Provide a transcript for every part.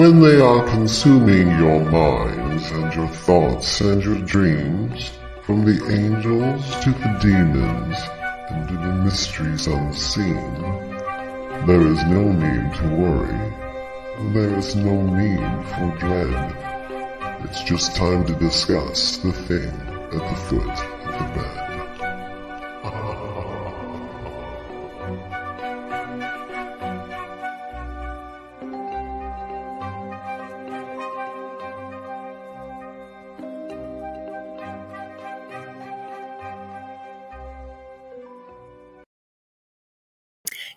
when they are consuming your minds and your thoughts and your dreams, from the angels to the demons and to the mysteries unseen, there is no need to worry. There is no need for dread. It's just time to discuss the thing at the foot of the bed.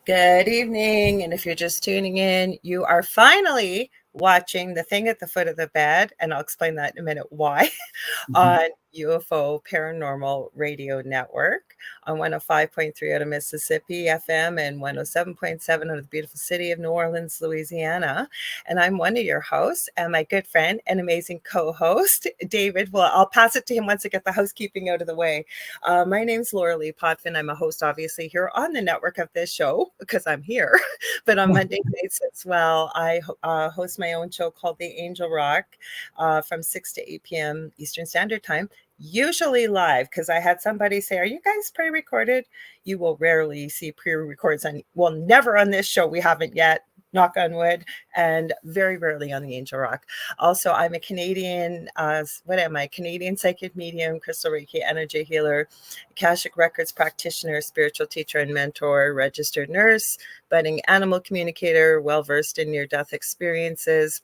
Good evening, and if you're just tuning in, you are finally watching The Thing at the Foot of the Bed, and I'll explain that in a minute why, on UFO Paranormal Radio Network on 105.3 out of Mississippi FM and 107.7 out of the beautiful city of New Orleans, Louisiana. And I'm one of your hosts, and my good friend and amazing co-host, David. Well, I'll pass it to him once I get the housekeeping out of the way. My name's Lorilei Potvin. I'm a host, obviously, here on the network of this show because I'm here. But on Monday nights as well, I host my own show called The Angel Rock from 6 to 8 p.m. Eastern Standard Time. Usually live, because I had somebody say, are you guys pre-recorded? You will rarely see pre-records never on this show. We haven't yet, knock on wood, and very rarely on the Angel Rock. Also, I'm a Canadian, Canadian psychic medium, crystal Reiki energy healer, Akashic Records practitioner, spiritual teacher and mentor, registered nurse, budding animal communicator, well-versed in near-death experiences,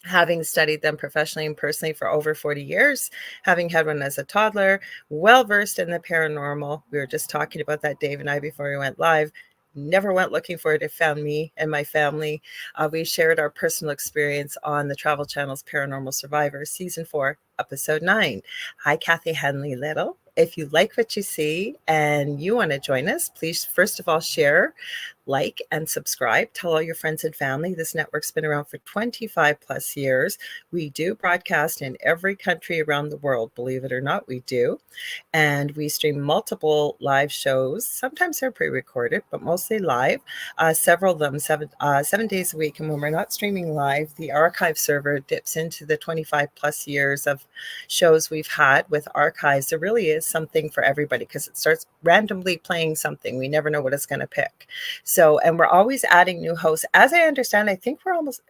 having studied them professionally and personally for over 40 years, having had one as a toddler, well-versed in the paranormal. We were just talking about that, Dave and I, before we went live. Never went looking for it. It found me and my family. We shared our personal experience on the Travel Channel's Paranormal Survivor, Season 4, Episode 9. Hi, Kathy Henley Little. If you like what you see and you want to join us, please, first of all, share, like, and subscribe. Tell all your friends and family. This network's been around for 25 plus years. We do broadcast in every country around the world, believe it or not, we do. And we stream multiple live shows. Sometimes they're pre-recorded, but mostly live. Several of them 7 days a week. And when we're not streaming live, the archive server dips into the 25 plus years of shows we've had with archives. There really is something for everybody because it starts randomly playing something. We never know what it's going to pick. So, and we're always adding new hosts. As I understand, I think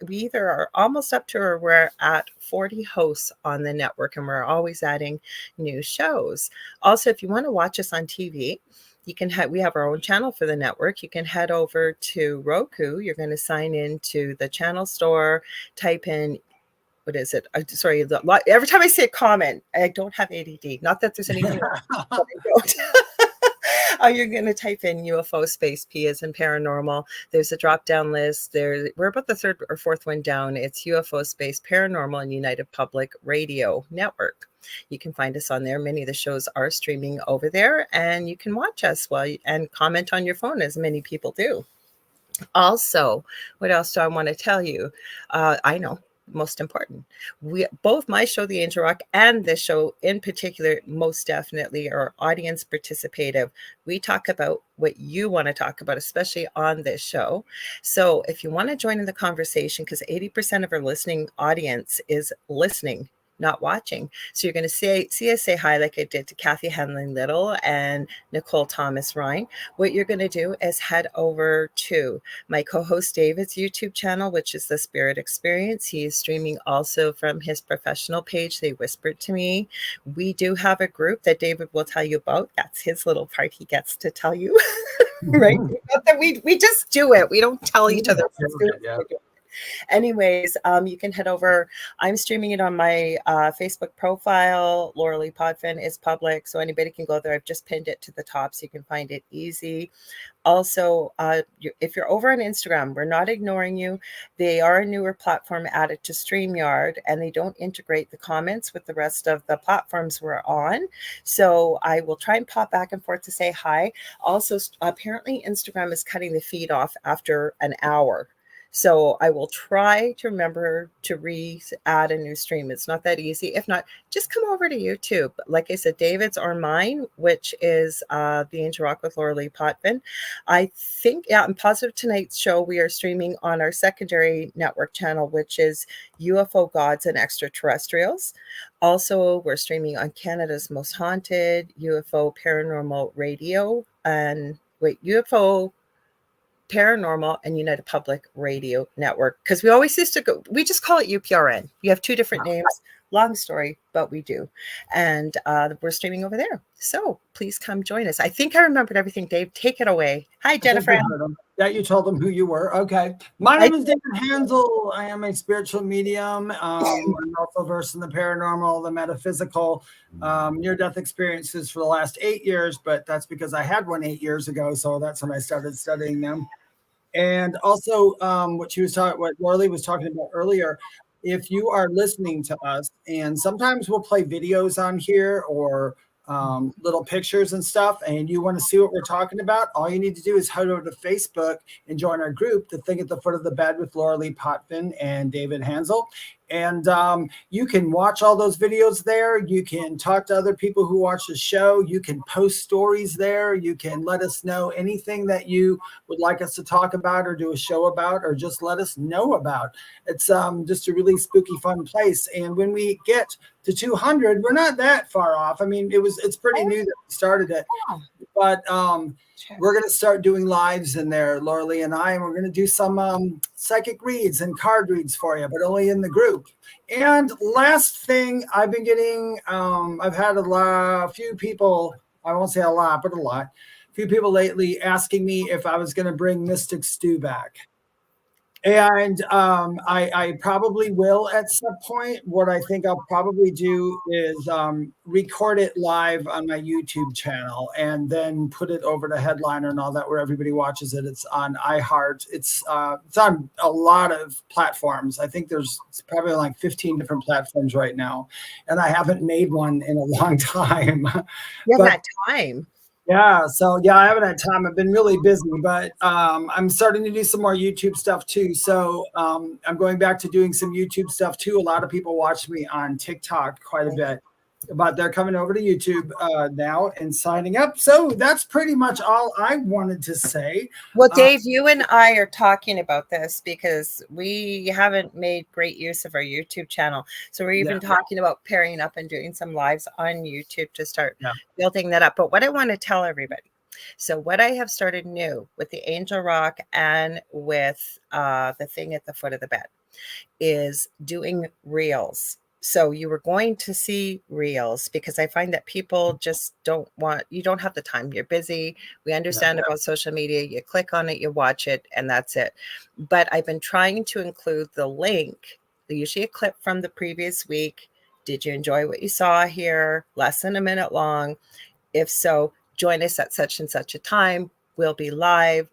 we either are almost up to or we're at 40 hosts on the network, and we're always adding new shows. Also, if you want to watch us on TV, you can we have our own channel for the network. You can head over to Roku. You're going to sign into the channel store, type in, what is it? Sorry, every time I say a comment, I don't have ADD. Not that there's anything wrong, but I don't. You're going to type in UFO space P as in paranormal. There's a drop-down list. We're about the third or fourth one down. It's UFO space paranormal and United Public Radio Network. You can find us on there. Many of the shows are streaming over there, and you can watch us and comment on your phone, as many people do. Also, what else do I want to tell you? I know. Most important, both my show, The Angel Rock, and this show in particular, most definitely are audience participative. We talk about what you want to talk about, especially on this show. So if you want to join in the conversation, because 80% of our listening audience is listening, not watching. So you're going to see us say hi like I did to Kathy Henley Little and Nicole Thomas Ryan. What you're going to do is head over to my co-host David's YouTube channel, which is The Spirit Experience. He is streaming also from his professional page, They Whispered to Me. We do have a group that David will tell you about. That's his little part he gets to tell you, right? We just do it. We don't tell each other. Yeah. Anyways, you can head over. I'm streaming it on my Facebook profile. Lorilei Potvin is public, so anybody can go there. I've just pinned it to the top so you can find it easy. Also, if you're over on Instagram, we're not ignoring you. They are a newer platform added to StreamYard, and they don't integrate the comments with the rest of the platforms we're on. So I will try and pop back and forth to say hi. Also, apparently Instagram is cutting the feed off after an hour. So I will try to remember to add a new stream. It's not that easy. If not, just come over to YouTube. Like I said, David's or mine, which is The Angel Rock with Lorilei Potvin. I think, yeah, I'm positive tonight's show we are streaming on our secondary network channel, which is UFO Gods and Extraterrestrials. Also, we're streaming on Canada's Most Haunted, UFO Paranormal Radio, and UFO Paranormal and United Public Radio Network, because we always used to go, we just call it UPRN. You have two different names, long story, but we do. And we're streaming over there. So please come join us. I think I remembered everything, Dave. Take it away. Hi, Jennifer. Yeah, you told them who you were. Okay. My name is David Hanzel. I am a spiritual medium. I'm also versed in the paranormal, the metaphysical, near-death experiences for the last 8 years, but that's because I had one 8 years ago. So that's when I started studying them. And also what Lorilei was talking about earlier, if you are listening to us, and sometimes we'll play videos on here or little pictures and stuff, and you want to see what we're talking about, all you need to do is head over to Facebook and join our group, The Thing at the Foot of the Bed with Lorilei Potvin and David Hanzel. And you can watch all those videos there. You can talk to other people who watch the show. You can post stories there. You can let us know anything that you would like us to talk about or do a show about, or just let us know about. It's just a really spooky, fun place. And when we get to 200, we're not that far off. I mean, it's pretty new that we started it, but we're going to start doing lives in there, Lorilei and I, and we're going to do some psychic reads and card reads for you, but only in the group. And last thing, I've been getting, I've had a few people, I won't say a lot, but a few people lately asking me if I was going to bring Mystic Stew back. And I probably will at some point. What I think I'll probably do is record it live on my YouTube channel and then put it over to Headliner and all that, where everybody watches it. It's on iHeart. It's on a lot of platforms. I think it's probably like 15 different platforms right now. And I haven't made one in a long time. You have that time. Yeah, so yeah, I haven't had time. I've been really busy, but I'm starting to do some more YouTube stuff too. So I'm going back to doing some YouTube stuff too. A lot of people watch me on TikTok quite a bit, but they're coming over to YouTube now and signing up. So that's pretty much all I wanted to say. Well, Dave, you and I are talking about this because we haven't made great use of our YouTube channel. So we're even talking about pairing up and doing some lives on YouTube to start building that up. But what I want to tell everybody, so what I have started new with the Angel Rock and with the Thing at the Foot of the Bed is doing reels. So you were going to see reels because I find that people just you don't have the time. You're busy. We understand about social media. You click on it, you watch it, and that's it. But I've been trying to include the link, usually a clip from the previous week. Did you enjoy what you saw here? Less than a minute long. If so, join us at such and such a time. We'll be live.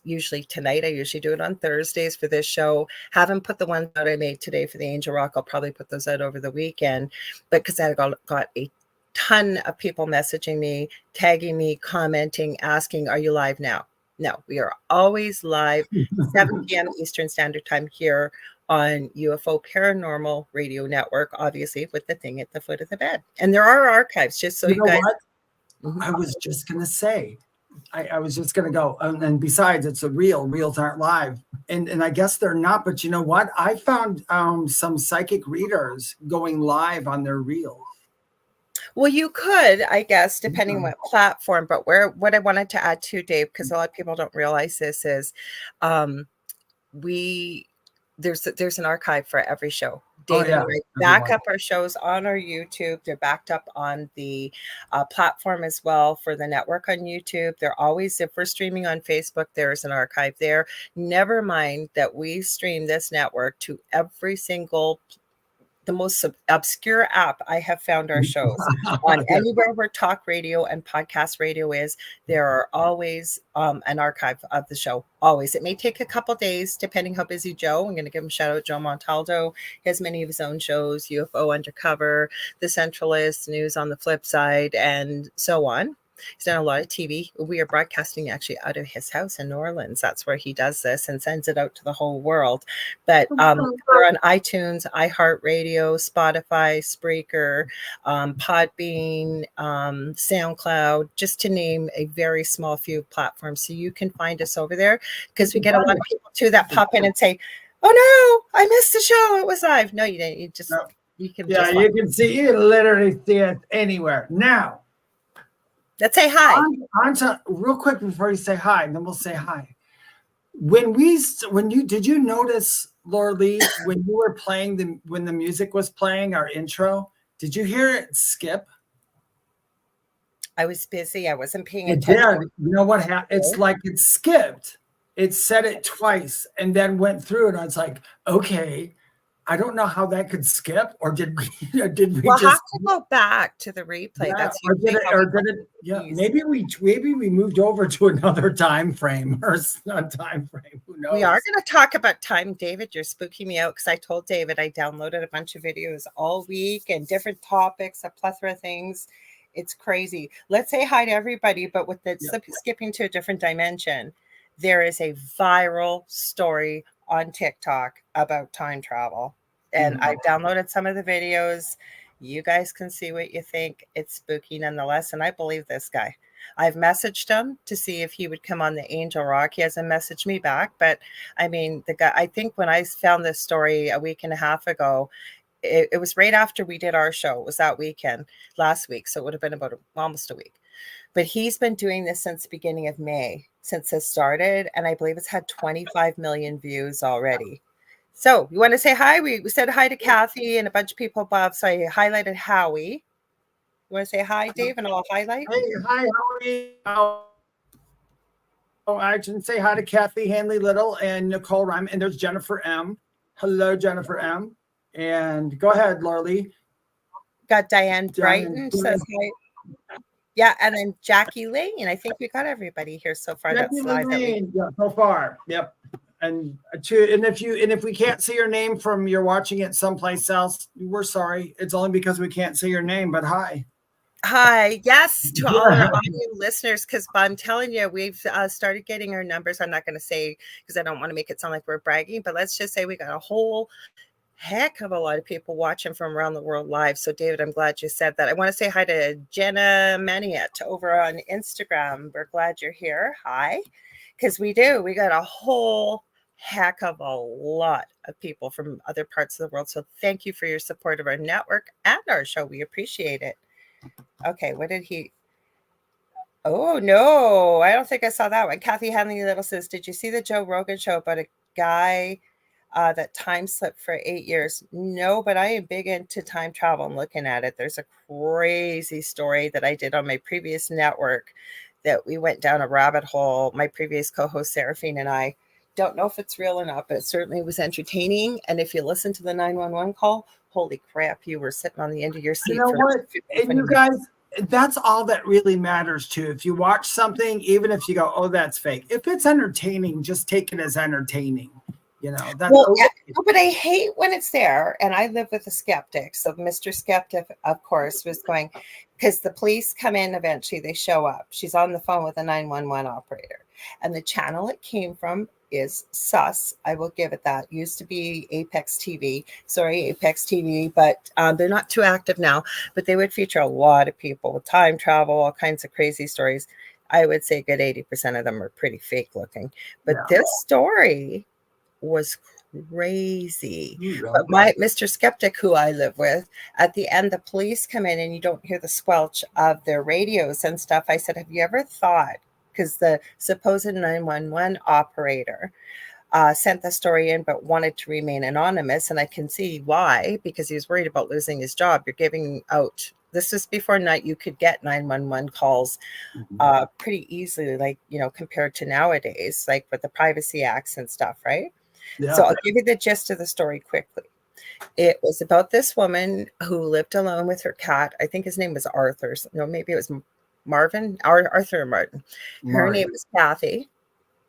Usually tonight. I usually do it on Thursdays for this show. Haven't put the ones that I made today for the Angel Rock. I'll probably put those out over the weekend. But because I got a ton of people messaging me, tagging me, commenting, asking, are you live now? No, we are always live 7 p.m. Eastern Standard Time here on UFO Paranormal Radio Network, obviously with the Thing at the Foot of the Bed. And there are archives, just so you guys. What? I was just going to say, I was just going to go. And besides, it's a reel. Reels aren't live. And I guess they're not. But you know what? I found some psychic readers going live on their reels. Well, you could, I guess, depending on what platform. But what I wanted to add to, Dave, because a lot of people don't realize this, is there's an archive for every show. Dave and I back up our shows on our YouTube. They're backed up on the platform as well for the network on YouTube. They're always, if we're streaming on Facebook, there's an archive there. Never mind that we stream this network to every single the most obscure app I have found our shows on. Anywhere where talk radio and podcast radio is, there are always an archive of the show. Always. It may take a couple days, depending how busy Joe. I'm going to give him a shout out, Joe Montaldo. He has many of his own shows, UFO Undercover, The Centralist, News on the Flip Side, and so on. He's done a lot of TV. We are broadcasting actually out of his house in New Orleans. That's where he does this and sends it out to the whole world. But we're on iTunes, iHeartRadio, Spotify, Spreaker, Podbean, SoundCloud, just to name a very small few platforms. So you can find us over there, because we get a lot of people too that pop in and say, "Oh no, I missed the show. It was live." No, you didn't. You just you can you can see, you can literally see it anywhere. Now, let's say hi. On to, real quick before you say hi, and then we'll say hi. Did you notice, Lorilei, when you were playing when the music was playing, our intro, did you hear it skip? I was busy. I wasn't paying attention. You know what happened? It's like it skipped. It said it twice and then went through, and I was like, okay, I don't know how that could skip, or did we we'll just have to go back to the replay. Yeah, That's maybe we moved over to another time frame, or not time frame. Who knows? We are going to talk about time. David, you're spooking me out, because I told David I downloaded a bunch of videos all week and different topics, a plethora of things. It's crazy. Let's say hi to everybody, but with the skipping to a different dimension, there is a viral story on TikTok about time travel. And I've downloaded some of the videos. You guys can see what you think. It's spooky nonetheless. And I believe this guy. I've messaged him to see if he would come on the Angel Rock. He hasn't messaged me back. But I mean, the guy, I think when I found this story a week and a half ago, it was right after we did our show. It was that weekend last week. So it would have been about almost a week. But he's been doing this since the beginning of May, since this started. And I believe it's had 25 million views already. So you want to say hi? We said hi to Kathy and a bunch of people above. So I highlighted Howie. You want to say hi, Dave, and I'll highlight? Hey, hi, Howie. Oh, I can say hi to Kathy Hanley Little and Nicole Rhyme. And there's Jennifer M. Hello, Jennifer M. And go ahead, Lorilei. Got Diane Brighton says hi. Yeah, and then Jackie Lane. I think we got everybody here so far. Jackie That's live. Yeah, so far. Yep. And if we can't see your name from you're watching it someplace else, we're sorry. It's only because we can't see your name. But hi. Hi, yes, to all our audio listeners, because I'm telling you, we've started getting our numbers. I'm not going to say, because I don't want to make it sound like we're bragging, but let's just say we got a whole heck of a lot of people watching from around the world live. So David, I'm glad you said that. I want to say hi to Jenna Maniet over on Instagram. We're glad you're here. Hi, because we got a whole heck of a lot of people from other parts of the world. So thank you for your support of our network and our show. We appreciate it. Okay, what did he? Oh no, I don't think I saw that one. Kathy Hanley Little says, did you see the Joe Rogan show about a guy that time slipped for 8 years? No, but I am big into time travel and looking at it. There's a crazy story that I did on my previous network that we went down a rabbit hole. My previous co-host Seraphine and I, don't know if it's real or not, but it certainly was entertaining. And if you listen to the 911 call, holy crap, you were sitting on the end of your seat. You know what? And you guys, that's all that really matters too. If you watch something, even if you go, oh, that's fake, if it's entertaining, just take it as entertaining. You know, that's yeah, but I hate when it's there. And I live with a skeptic. So Mr. Skeptic, of course, was going, because the police come in eventually, they show up. She's on the phone with a 911 operator. And the channel it came from is sus. I will give it that. Used to be Apex TV, but they're not too active now. But they would feature a lot of people with time travel, all kinds of crazy stories. I would say a good 80% of them are pretty fake looking. But this story was crazy. But my Mr. Skeptic, who I live with, at the end, the police come in and you don't hear the squelch of their radios and stuff. I said, have you ever thought, because the supposed 911 operator sent the story in but wanted to remain anonymous, and I can see why, because he was worried about losing his job. You're giving out, this was before night, you could get 911 calls pretty easily, like, you know, compared to nowadays, like with the Privacy Acts and stuff, right? Yeah. So I'll give you the gist of the story quickly. It was about this woman who lived alone with her cat. I think his name was Arthur. No, maybe it was Marvin, Arthur or Martin. Her name was Kathy.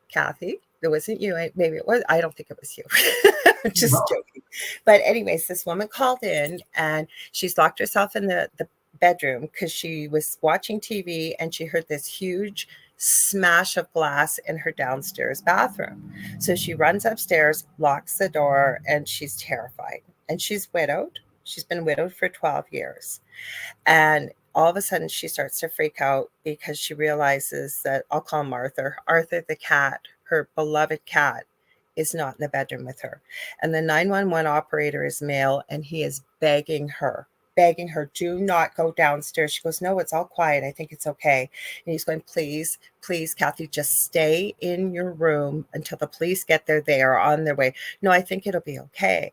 Kathy. It wasn't you. Maybe it was. I don't think it was you. I'm just joking. But anyways, this woman called in and she's locked herself in the bedroom because she was watching TV and she heard this huge smash of glass in her downstairs bathroom. So she runs upstairs, locks the door, and she's terrified. And she's widowed. She's been widowed for 12 years. And all of a sudden she starts to freak out because she realizes that, I'll call him Arthur. Arthur the cat, her beloved cat, is not in the bedroom with her. And the 911 operator is male, and he is begging her, do not go downstairs. She goes, no, it's all quiet. I think it's okay. And he's going, please, please, Kathy, just stay in your room until the police get there. They are on their way. No, I think it'll be okay.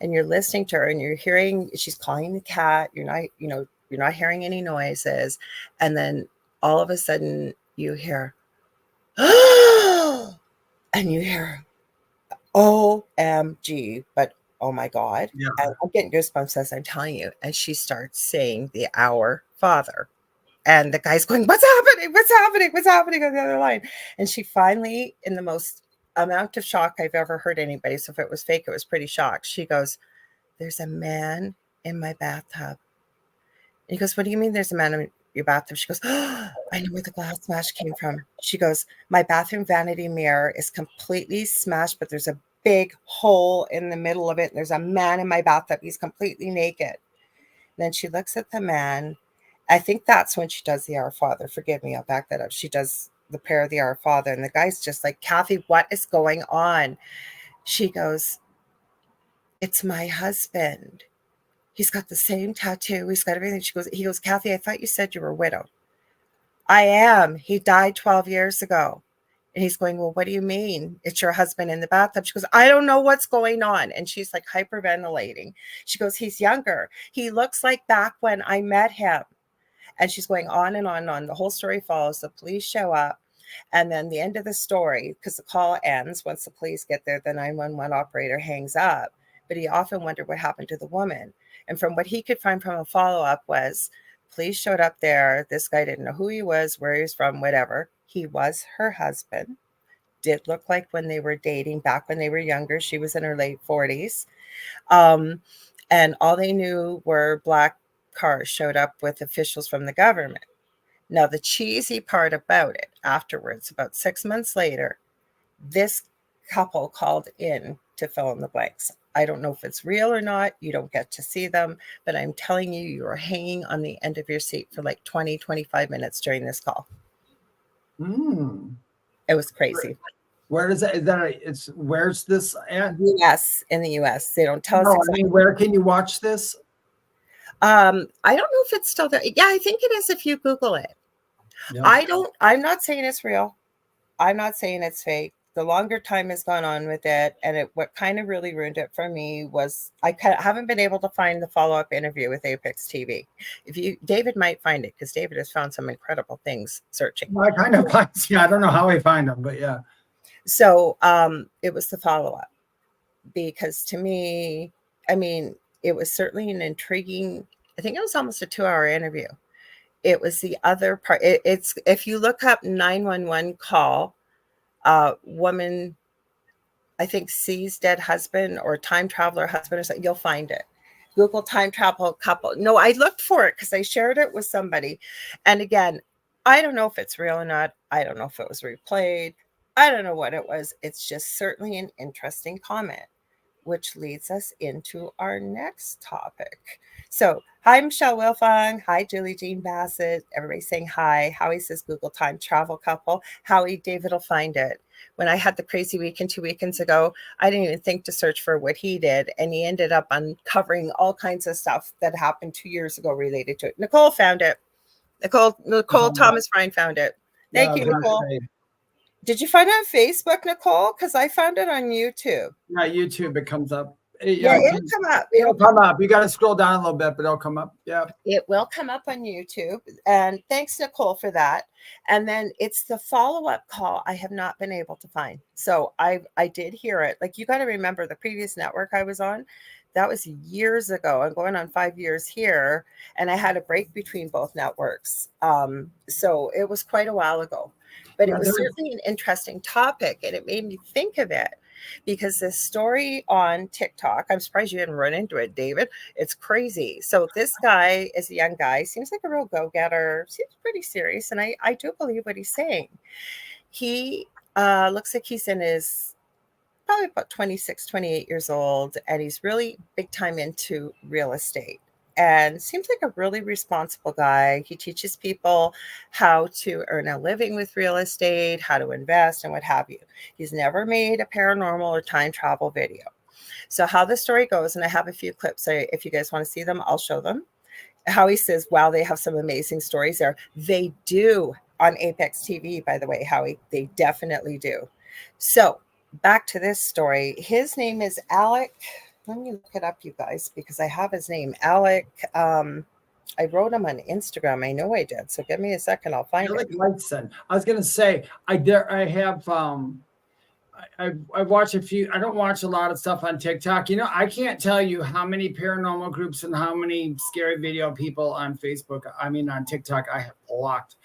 And you're listening to her and you're hearing, she's calling the cat. You're not hearing any noises. And then all of a sudden you hear, and you hear, OMG, but oh my God. Yeah. And I'm getting goosebumps as I'm telling you. And she starts saying the Our Father. And the guy's going, what's happening? What's happening? What's happening on the other line? And she finally, in the most amount of shock I've ever heard anybody, so if it was fake, it was pretty shocked. She goes, there's a man in my bathtub. And he goes, what do you mean there's a man in your bathtub? She goes, oh, I know where the glass smash came from. She goes, my bathroom vanity mirror is completely smashed, but there's a big hole in the middle of it. And there's a man in my bathtub. He's completely naked. And then she looks at the man. I think that's when she does the Our Father. Forgive me, I'll back that up. She does the prayer of the Our Father. And the guy's just like, Kathy, what is going on? She goes, it's my husband. He's got the same tattoo. He's got everything. He goes, Kathy, I thought you said you were widowed. I am. He died 12 years ago. And he's going, well, what do you mean? It's your husband in the bathtub. She goes, I don't know what's going on. And she's like hyperventilating. She goes, he's younger. He looks like back when I met him. And she's going on and on and on. The whole story follows. The police show up. And then the end of the story, because the call ends, once the police get there, the 911 operator hangs up. But he often wondered what happened to the woman. And from what he could find from a follow-up was, police showed up there. This guy didn't know who he was, where he was from, whatever. He was her husband. Did look like when they were dating back when they were younger. She was in her late 40s. And all they knew were black cars showed up with officials from the government. Now, the cheesy part about it afterwards, about 6 months later, this couple called in to fill in the blanks. I don't know if it's real or not. You don't get to see them, but I'm telling you, you are hanging on the end of your seat for like 20, 25 minutes during this call. It was crazy. Where does that, where's this at? US, in the US. They don't tell us exactly. I mean, where can you watch this? I don't know if it's still there. Yeah, I think it is if you Google it. Yeah. I'm not saying it's real. I'm not saying it's fake. The longer time has gone on with it, and what kind of really ruined it for me was I haven't been able to find the follow-up interview with Apex TV. David might find it, because David has found some incredible things searching. Well, I kind of find, I don't know how I find them, but yeah. So it was the follow-up, because to me, I mean, it was certainly an intriguing, I think it was almost a 2-hour interview. It was the other part. It's if you look up 911 call, woman, I think, sees dead husband or time traveler husband or something, you'll find it. Google time travel couple. No, I looked for it because I shared it with somebody. And again, I don't know if it's real or not. I don't know if it was replayed. I don't know what it was. It's just certainly an interesting comment, which leads us into our next topic. So, hi, Michelle Wilfong. Hi, Julie Jean Bassett. Everybody's saying hi. Howie says Google time travel couple. Howie, David will find it. When I had the crazy weekend 2 weekends ago, I didn't even think to search for what he did. And he ended up uncovering all kinds of stuff that happened 2 years ago related to it. Nicole found it. Nicole Thomas Ryan found it. Thank you, Nicole. Did you find it on Facebook, Nicole? Because I found it on YouTube. Yeah, YouTube, it comes up. Yeah, it'll come up. It'll come up. You got to scroll down a little bit, but it'll come up. Yeah. It will come up on YouTube. And thanks, Nicole, for that. And then it's the follow-up call I have not been able to find. So I did hear it. Like, you got to remember the previous network I was on, that was years ago. I'm going on 5 years here. And I had a break between both networks. So it was quite a while ago. But it was certainly an interesting topic, and it made me think of it. because this story on TikTok, I'm surprised you didn't run into it, David. It's crazy. So this guy is a young guy, seems like a real go-getter, seems pretty serious, and I do believe what he's saying. He looks like he's in his probably about 26, 28 years old, and he's really big time into real estate and seems like a really responsible guy. He teaches people how to earn a living with real estate, how to invest, and what have you. He's never made a paranormal or time travel video. So how the story goes, and I have a few clips. If you guys want to see them, I'll show them. How he says, wow, they have some amazing stories there. They do on Apex TV, by the way, Howie. They definitely do. So back to this story. His name is Alec. Let me look it up, you guys, because I have his name. Alec. I wrote him on Instagram. I know I did. So give me a second. I'll find Alec it. Lightson. I was going to say, I watch a few. I don't watch a lot of stuff on TikTok. You know, I can't tell you how many paranormal groups and how many scary video people on Facebook, on TikTok, I have blocked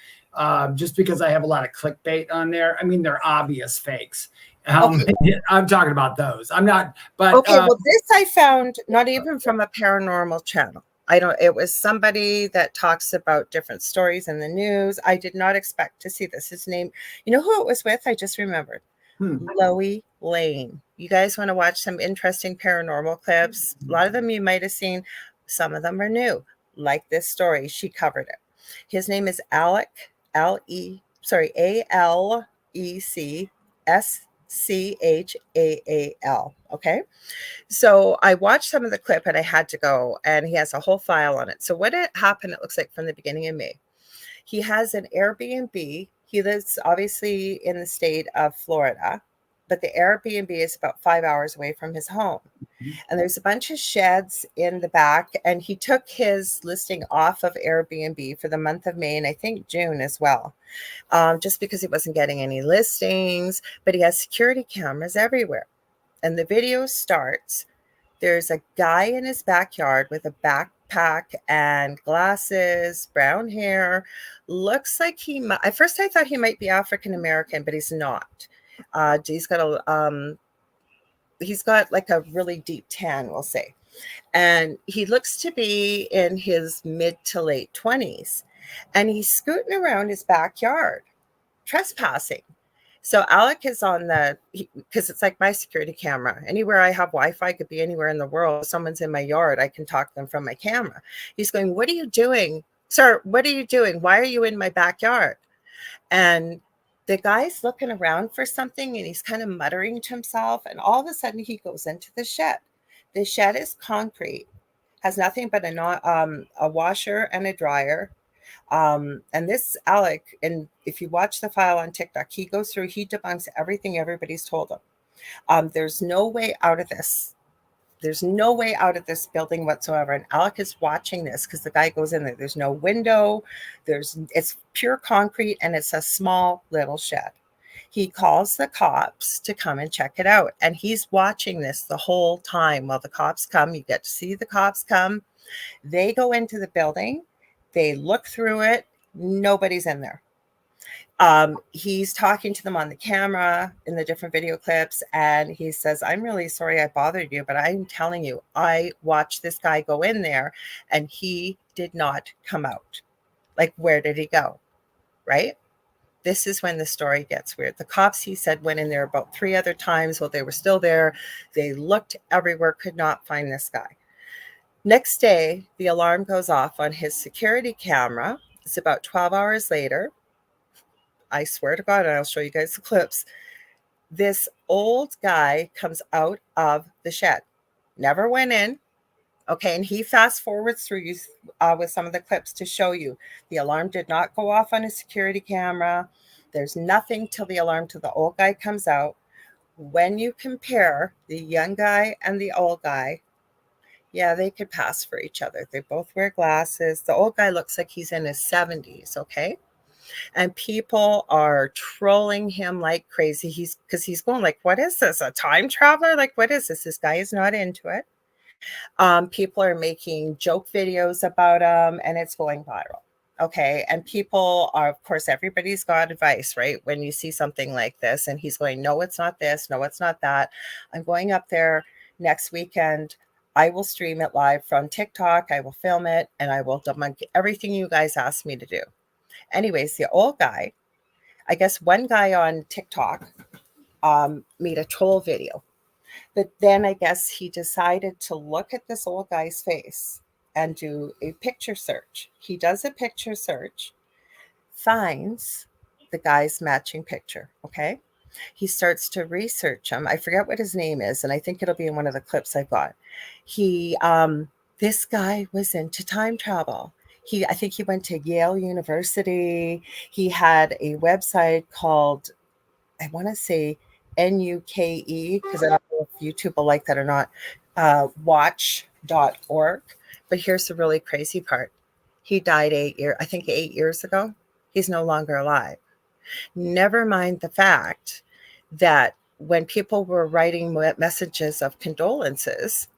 just because I have a lot of clickbait on there. I mean, they're obvious fakes. Okay. I'm talking about those. I'm not, but okay. Well, this I found not even from a paranormal channel. It was somebody that talks about different stories in the news. I did not expect to see this. His name, you know who it was with? I just remembered. Lorilei Lane. You guys want to watch some interesting paranormal clips? A lot of them you might have seen. Some of them are new, like this story. She covered it. His name is Alec, AlecCSCHAAL. Okay. So I watched some of the clip and I had to go, and he has a whole file on it. So what happened, it looks like from the beginning of May. He has an Airbnb. He lives obviously in the state of Florida, but the Airbnb is about 5 hours away from his home. And there's a bunch of sheds in the back. And he took his listing off of Airbnb for the month of May and I think June as well, just because he wasn't getting any listings. But he has security cameras everywhere. And the video starts. There's a guy in his backyard with a backpack and glasses, brown hair. Looks like at first I thought he might be African American, but he's not. He's got like a really deep tan, we'll say. And he looks to be in his mid to late 20s. And he's scooting around his backyard, trespassing. So Alec is on because it's like my security camera. Anywhere I have Wi-Fi, could be anywhere in the world. If someone's in my yard, I can talk to them from my camera. He's going, what are you doing? Sir, what are you doing? Why are you in my backyard? And the guy's looking around for something and he's kind of muttering to himself. And all of a sudden he goes into the shed. The shed is concrete, has nothing but a washer and a dryer. And this Alec, and if you watch the file on TikTok, he goes through, he debunks everything everybody's told him. There's no way out of this. There's no way out of this building whatsoever. And Alec is watching this because the guy goes in there. There's no window. It's pure concrete and it's a small little shed. He calls the cops to come and check it out. And he's watching this the whole time while the cops come. You get to see the cops come. They go into the building. They look through it. Nobody's in there. He's talking to them on the camera in the different video clips. And he says, I'm really sorry I bothered you, but I'm telling you, I watched this guy go in there and he did not come out. Like, where did he go? Right? This is when the story gets weird. The cops, he said, went in there about 3 other times while they were still there. They looked everywhere, could not find this guy. Next day, the alarm goes off on his security camera. It's about 12 hours later. I swear to God, and I'll show you guys the clips. This old guy comes out of the shed. Never went in. Okay, and he fast forwards through you with some of the clips to show you. The alarm did not go off on his security camera. There's nothing till the alarm till the old guy comes out. When you compare the young guy and the old guy, yeah, they could pass for each other. They both wear glasses. The old guy looks like he's in his 70s, okay? And people are trolling him like crazy. Because he's going like, what is this? A time traveler? Like, what is this? This guy is not into it. People are making joke videos about him and it's going viral. Okay. And people are, of course, everybody's got advice, right? When you see something like this, and he's going, no, it's not this. No, it's not that. I'm going up there next weekend. I will stream it live from TikTok. I will film it and I will debunk everything you guys asked me to do. Anyways, the old guy, I guess one guy on TikTok made a troll video. But then I guess he decided to look at this old guy's face and do a picture search. He does a picture search, finds the guy's matching picture. Okay. He starts to research him. I forget what his name is, and I think it'll be in one of the clips I've got. This guy was into time travel. I think he went to Yale University. He had a website called, I want to say NUKE, because I don't know if YouTube will like that or not, watch.org. But here's the really crazy part. He died 8 years ago. He's no longer alive. Never mind the fact that when people were writing messages of condolences,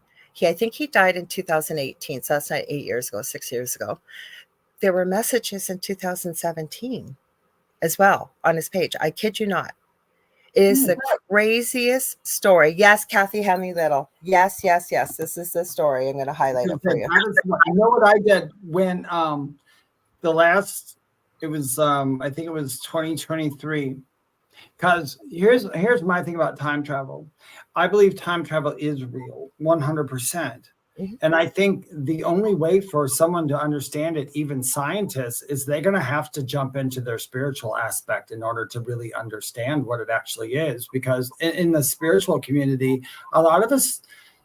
I think he died in 2018. So that's not 8 years ago, 6 years ago. There were messages in 2017 as well on his page. I kid you not. It is the craziest story. Yes, Kathy Henley Little. Yes. This is the story. I'm going to highlight it for you. I know what I did when it was I think it was 2023. Because here's my thing about time travel. I believe time travel is real, 100%. And I think the only way for someone to understand it, even scientists, is they're going to have to jump into their spiritual aspect in order to really understand what it actually is. Because in the spiritual community, a lot of us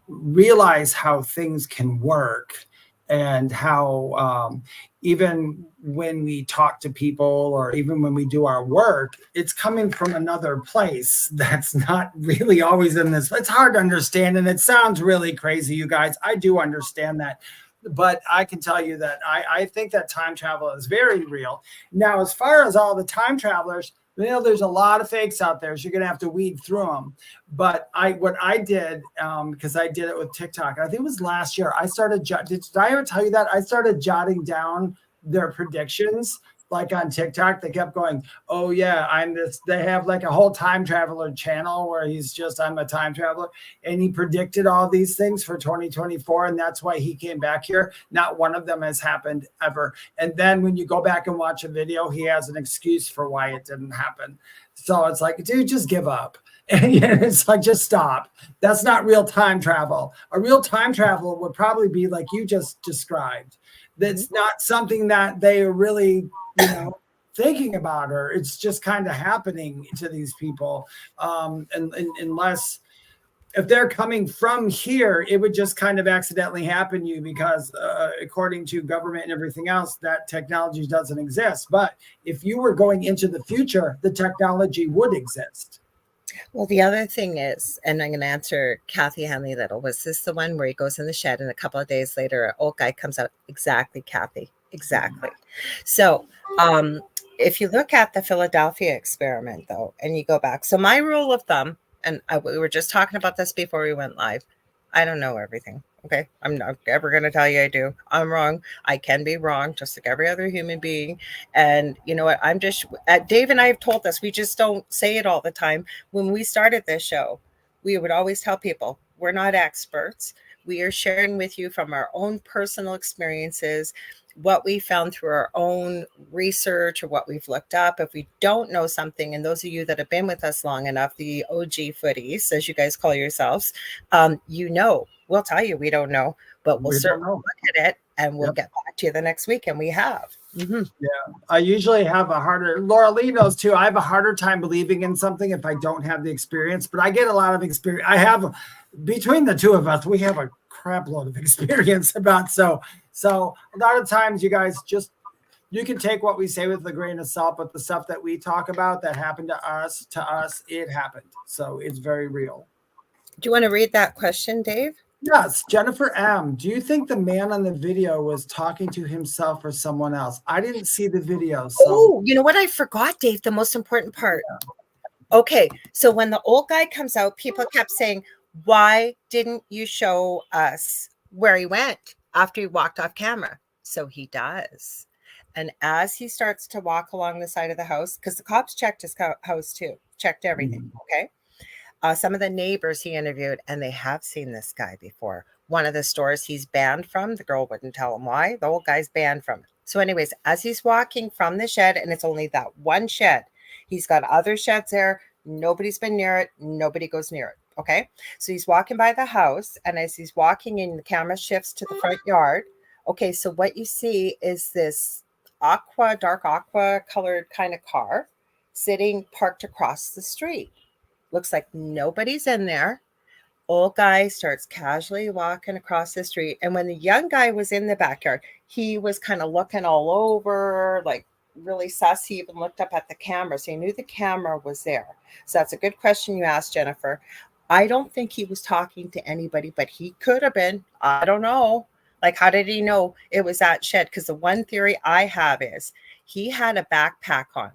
realize how things can work and how even when we talk to people or even when we do our work, it's coming from another place that's not really always in this. It's hard to understand, and it sounds really crazy, you guys. I do understand that. But I can tell you that I think that time travel is very real. Now, as far as all the time travelers, there's a lot of fakes out there, so you're going to have to weed through them. But what I did, because I did it with TikTok, I think it was last year, did I ever tell you that? I started jotting down their predictions. Like on TikTok, they kept going, oh yeah, I'm this. They have like a whole time traveler channel where I'm a time traveler. And he predicted all these things for 2024. And that's why he came back here. Not one of them has happened ever. And then when you go back and watch a video, he has an excuse for why it didn't happen. So it's like, dude, just give up. And it's like, just stop. That's not real time travel. A real time travel would probably be like you just described. That's not something that they are really, thinking about, or it's just kind of happening to these people. And unless if they're coming from here, it would just kind of accidentally happen to you because according to government and everything else, that technology doesn't exist. But if you were going into the future, the technology would exist. Well, the other thing is, and I'm going to answer Kathy Henley Little, was this the one where he goes in the shed and a couple of days later, an old guy comes out? Exactly, Kathy. Exactly. So if you look at the Philadelphia experiment, though, and you go back, so my rule of thumb, and we were just talking about this before we went live, I don't know everything. Okay. I'm not ever going to tell you I do. I'm wrong. I can be wrong, just like every other human being. And you know what? Dave and I have told this, we just don't say it all the time. When we started this show, we would always tell people we're not experts. We are sharing with you from our own personal experiences, what we found through our own research or what we've looked up. If we don't know something, and those of you that have been with us long enough, the OG footies, as you guys call yourselves, we'll tell you we don't know, but we'll certainly look at it and we'll get back to you the next week. And we have. Mm-hmm. Yeah, I usually have Lorilei knows too. I have a harder time believing in something if I don't have the experience, but I get a lot of experience. Between the two of us, we have a crap load of experience about. So a lot of times you guys you can take what we say with a grain of salt, but the stuff that we talk about that happened to us, it happened. So it's very real. Do you want to read that question, Dave? Yes, Jennifer M. Do you think the man on the video was talking to himself or someone else? I didn't see the video. So. Oh, you know what? I forgot, Dave, the most important part. Yeah. Okay, so when the old guy comes out, people kept saying, why didn't you show us where he went after he walked off camera? So he does. And as he starts to walk along the side of the house, because the cops checked his house too, checked everything. Okay. Some of the neighbors he interviewed, and they have seen this guy before. One of the stores he's banned from, the girl wouldn't tell him why. The old guy's banned from it. So anyways, as he's walking from the shed, and it's only that one shed, he's got other sheds there. Nobody's been near it. Nobody goes near it. Okay. So he's walking by the house, and as he's walking in, the camera shifts to the front yard. Okay. So what you see is this dark aqua colored kind of car sitting parked across the street. Looks like nobody's in there. Old guy starts casually walking across the street. And when the young guy was in the backyard, he was kind of looking all over, like really sus. He even looked up at the camera. So he knew the camera was there. So that's a good question you asked, Jennifer. I don't think he was talking to anybody, but he could have been. I don't know. Like, how did he know it was that shed? Because the one theory I have is he had a backpack on.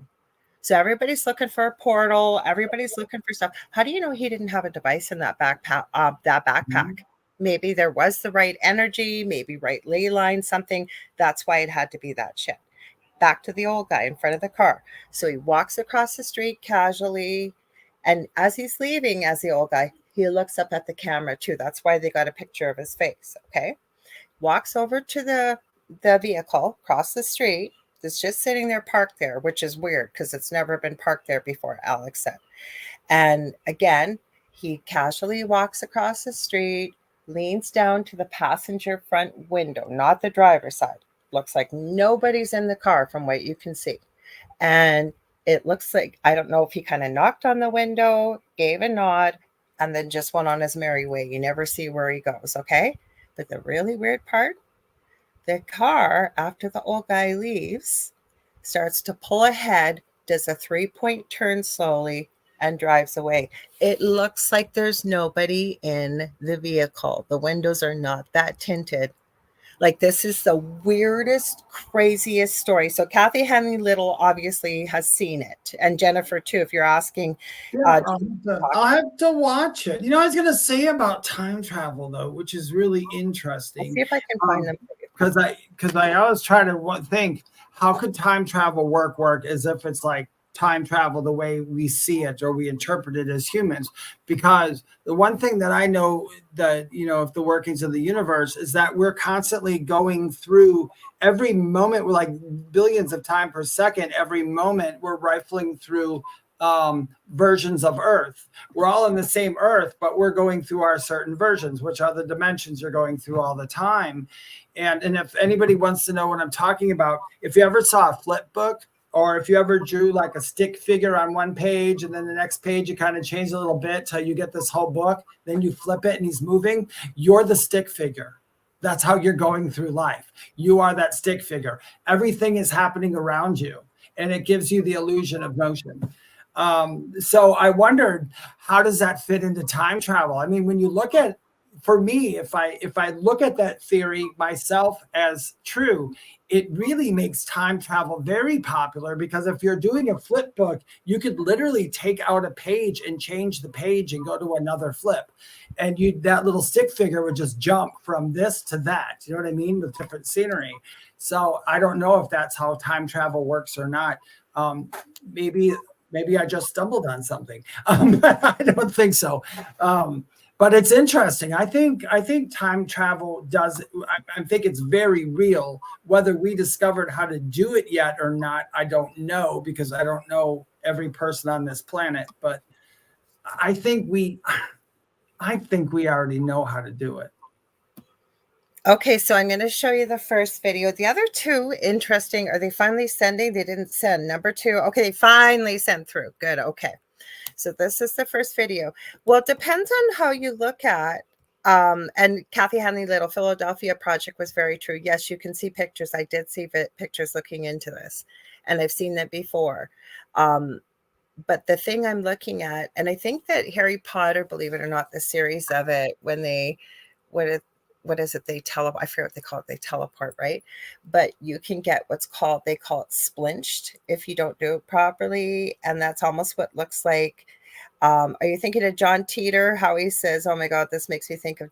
So everybody's looking for a portal. Everybody's looking for stuff. How do you know he didn't have a device in that backpack? Maybe there was the right energy, maybe right ley line, something. That's why it had to be that shed. Back to the old guy in front of the car. So he walks across the street casually. And as he's leaving, as the old guy, he looks up at the camera too. That's why they got a picture of his face. Okay. Walks over to the vehicle, across the street. It's just sitting there, parked there, which is weird because it's never been parked there before, Alex said. And again, he casually walks across the street, leans down to the passenger front window, not the driver's side. Looks like nobody's in the car from what you can see. And it looks like, I don't know if he kind of knocked on the window, gave a nod, and then just went on his merry way. You never see where he goes, okay? But the really weird part, the car, after the old guy leaves, starts to pull ahead, does a 3-point turn slowly, and drives away. It looks like there's nobody in the vehicle. The windows are not that tinted. Like, this is the weirdest, craziest story. So Kathy Henley Little obviously has seen it. And Jennifer, too, if you're asking. Yeah, I'll have to watch it. You know, I was going to say about time travel, though, which is really interesting. I'll see if I can find them. Because I always try to think, how could time travel work as if it's like time travel the way we see it or we interpret it as humans. Because the one thing that I know that, you know, of the workings of the universe is that we're constantly going through every moment. We're like billions of times per second. Every moment we're rifling through versions of Earth. We're all in the same Earth, but we're going through our certain versions, which are the dimensions you're going through all the time. And if anybody wants to know what I'm talking about, if you ever saw a flip book, or if you ever drew like a stick figure on one page and then the next page you kind of change a little bit till you get this whole book, then you flip it and he's moving, you're the stick figure. That's how you're going through life. You are that stick figure. Everything is happening around you and it gives you the illusion of motion. So I wondered, how does that fit into time travel? I mean, when you look at, for me, if I look at that theory myself as true, it really makes time travel very popular, because if you're doing a flip book, you could literally take out a page and change the page and go to another flip. And that little stick figure would just jump from this to that. You know what I mean? With different scenery. So I don't know if that's how time travel works or not. Maybe I just stumbled on something. I don't think so. But it's interesting. I think time travel does. I think it's very real. Whether we discovered how to do it yet or not, I don't know, because I don't know every person on this planet. But I think we already know how to do it. Okay, so I'm going to show you the first video. The other two, interesting. Are they finally sending? They didn't send. Number 2. Okay, they finally sent through. Good. Okay. So this is the first video. Well, it depends on how you look at, and Kathy Henley Little, Philadelphia Project was very true. Yes, you can see pictures. I did see pictures looking into this, and I've seen that before. But the thing I'm looking at, and I think that Harry Potter, believe it or not, the series of it, when they, what is it? They I forget what they call it. They teleport, right? But you can get what's called, they call it splinched if you don't do it properly. And that's almost what it looks like. Are you thinking of John Teeter? How he says, oh my God, this makes me think of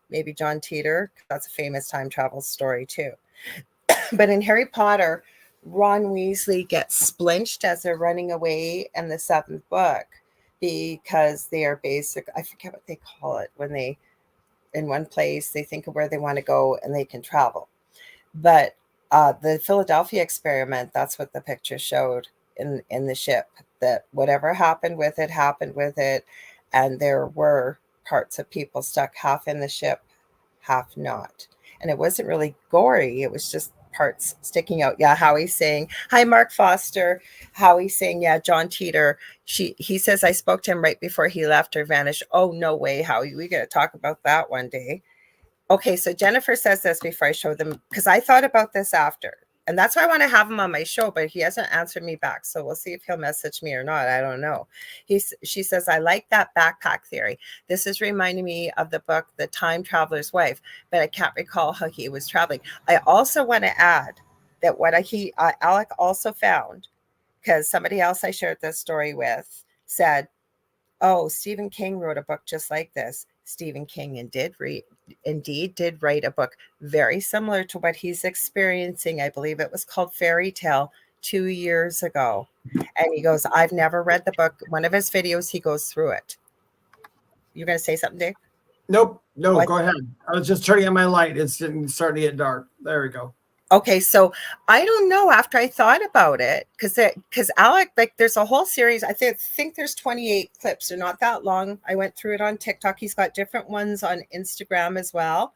maybe John Teeter. That's a famous time travel story too. But in Harry Potter, Ron Weasley gets splinched as they're running away in the seventh book because they are I forget what they call it, when they, in one place, they think of where they want to go and they can travel. But the Philadelphia experiment, that's what the picture showed in the ship, that whatever happened with it. And there were parts of people stuck half in the ship, half not. And it wasn't really gory. It was just parts sticking out. Yeah, Howie's saying, hi, Mark Foster. Howie's saying, yeah, John Teeter. He says, I spoke to him right before he left or vanished. Oh, no way, Howie. We got to talk about that one day. Okay, so Jennifer says this before I show them, because I thought about this after. And that's why I want to have him on my show, but he hasn't answered me back. So we'll see if he'll message me or not. I don't know. She says, I like that backpack theory. This is reminding me of the book, The Time Traveler's Wife, but I can't recall how he was traveling. I also want to add that what Alec also found, because somebody else I shared this story with said, oh, Stephen King wrote a book just like this. Stephen King indeed did write a book very similar to what he's experiencing. I believe it was called Fairy Tale 2 years ago. And he goes, I've never read the book. One of his videos, he goes through it. You're going to say something, Dave? Nope. No, What? Go ahead. I was just turning on my light. It's starting to get dark. There we go. Okay, so I don't know, after I thought about it, because Alec, like, there's a whole series. I think there's 28 clips. They're not that long. I went through it on TikTok. He's got different ones on Instagram as well.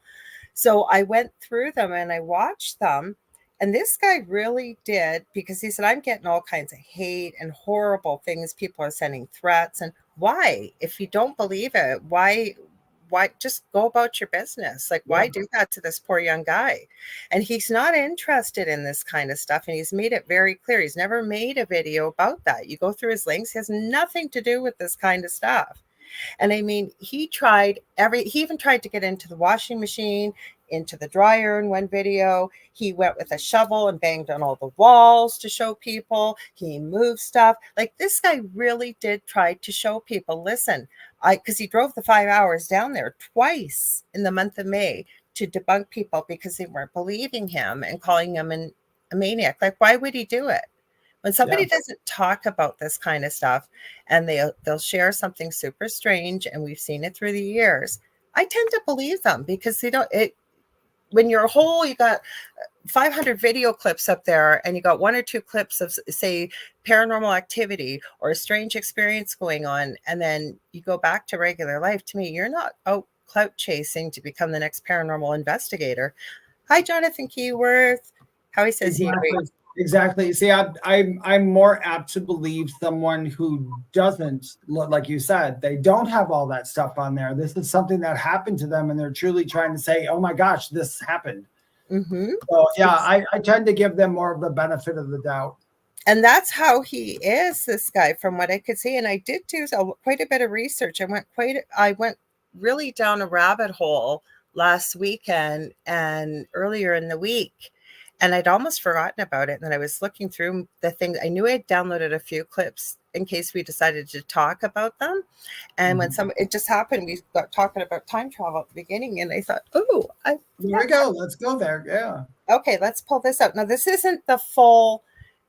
So I went through them and I watched them. And this guy really did, because he said, I'm getting all kinds of hate and horrible things. People are sending threats. And why? If you don't believe it, why just go about your business? Like, why do that to this poor young guy? And he's not interested in this kind of stuff. And he's made it very clear. He's never made a video about that. You go through his links, he has nothing to do with this kind of stuff. And I mean, he even tried to get into the washing machine, into the dryer in one video. He went with a shovel and banged on all the walls to show people. He moved stuff. Like, this guy really did try to show people, listen, because he drove the 5 hours down there twice in the month of May to debunk people because they weren't believing him and calling him a maniac. Like, why would he do it? When somebody doesn't talk about this kind of stuff and they'll share something super strange, and we've seen it through the years, I tend to believe them, because they don't. When you're whole, you got 500 video clips up there, and you got 1 or 2 clips of, say, paranormal activity or a strange experience going on, and then you go back to regular life. To me, you're not out clout chasing to become the next paranormal investigator. Hi, Jonathan Keyworth. Howie says Exactly. See, I'm more apt to believe someone who doesn't, like you said, they don't have all that stuff on there. This is something that happened to them, and they're truly trying to say, oh my gosh, this happened. Mm-hmm. So yeah, I tend to give them more of the benefit of the doubt. And that's how he is, this guy, from what I could see. And I did do quite a bit of research. I went really down a rabbit hole last weekend and earlier in the week. And I'd almost forgotten about it. And then I was looking through the things. I knew I had downloaded a few clips in case we decided to talk about them. And when it just happened, we got talking about time travel at the beginning. And I thought, oh, here we go. Let's go there. Yeah. Okay, let's pull this up. Now, this isn't the full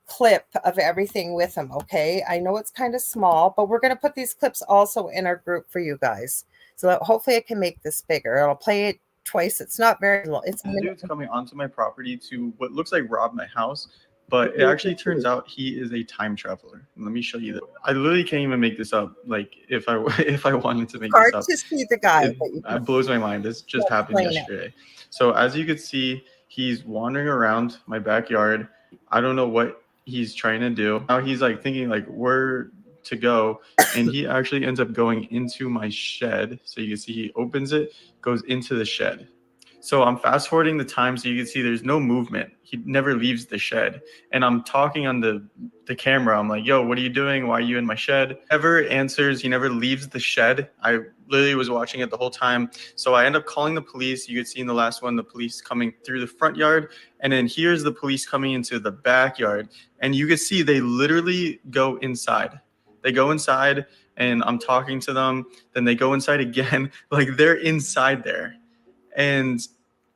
clip of everything with him. Okay, I know it's kind of small, but we're going to put these clips also in our group for you guys. So hopefully I can make this bigger. I'll play it twice. It's not very long. It's dude's coming onto my property to what looks like rob my house, but it actually turns out he is a time traveler. Let me show you that. I literally can't even make this up. Like, if I wanted to make this up, hard to see the guy. It blows my mind. This just happened yesterday. So as you can see, he's wandering around my backyard. I don't know what he's trying to do. Now he's like thinking like where to go, and he actually ends up going into my shed. So you can see he opens it, goes into the shed. So I'm fast forwarding the time so you can see there's no movement. He never leaves the shed. And I'm talking on the camera. I'm like, yo, what are you doing? Why are you in my shed? Never answers. He never leaves the shed. I literally was watching it the whole time. So I end up calling the police. You could see in the last one, the police coming through the front yard. And then here's the police coming into the backyard. And you can see they literally go inside. They go inside and I'm talking to them. Then they go inside again. Like, they're inside there. And